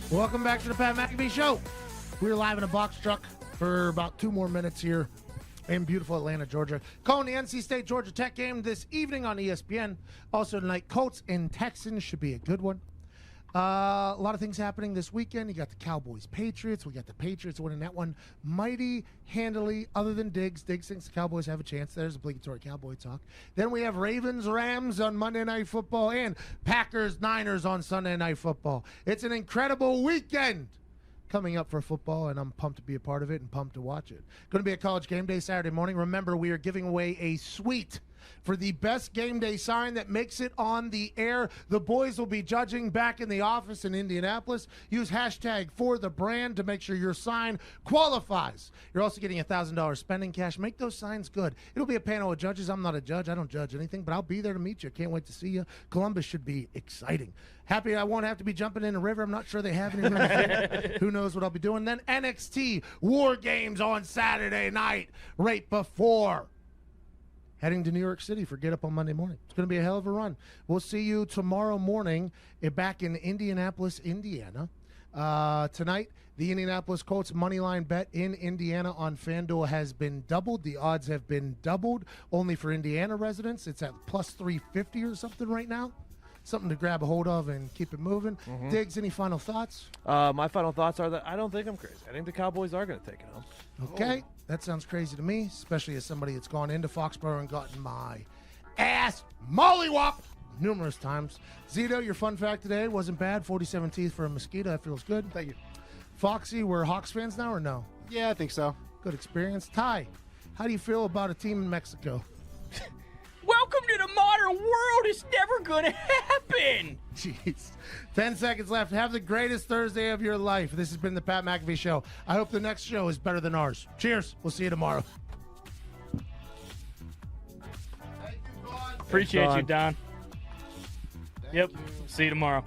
Welcome back to the Pat McAfee Show. We're live in a box truck for about 2 more minutes here in beautiful Atlanta, Georgia. Calling the NC State Georgia Tech game this evening on ESPN. Also tonight, Colts and Texans should be a good one. A lot of things happening this weekend. You got the Cowboys-Patriots. We got the Patriots winning that one mighty handily, other than Diggs. Diggs thinks the Cowboys have a chance. There's obligatory Cowboy talk. Then we have Ravens-Rams on Monday Night Football and Packers-Niners on Sunday Night Football. It's an incredible weekend coming up for football, and I'm pumped to be a part of it and pumped to watch it. Going to be a College Game Day Saturday morning. Remember, we are giving away a suite for the best game day sign that makes it on the air. The boys will be judging back in the office in Indianapolis. Use hashtag for the brand to make sure your sign qualifies. You're also getting $1,000 spending cash. Make those signs good. It'll be a panel of judges. I'm not a judge. I don't judge anything, but I'll be there to meet you. Can't wait to see you. Columbus should be exciting. Happy I won't have to be jumping in the river. I'm not sure they have any room. Who knows what I'll be doing. Then NXT War Games on Saturday night right before heading to New York City for Get Up on Monday morning. It's going to be a hell of a run. We'll see you tomorrow morning back in Indianapolis, Indiana. Tonight, the Indianapolis Colts moneyline bet in Indiana on FanDuel has been doubled. The odds have been doubled only for Indiana residents. It's at plus 350 or something right now. Something to grab a hold of and keep it moving. Mm-hmm. Diggs, any final thoughts? My final thoughts are that I don't think I'm crazy. I think the Cowboys are going to take it home. Okay. That sounds crazy to me, especially as somebody that's gone into Foxborough and gotten my ass mollywhopped numerous times. Zito, your fun fact today wasn't bad. 47 teeth for a mosquito. That feels good. Thank you. Foxy, we're Hawks fans now or no? Yeah, I think so. Good experience. Ty, how do you feel about a team in Mexico? Welcome to the modern world. It's never going to happen. Jeez. 10 seconds left. Have the greatest Thursday of your life. This has been the Pat McAfee Show. I hope the next show is better than ours. Cheers. We'll see you tomorrow. Appreciate you, Don. Yep. See you tomorrow.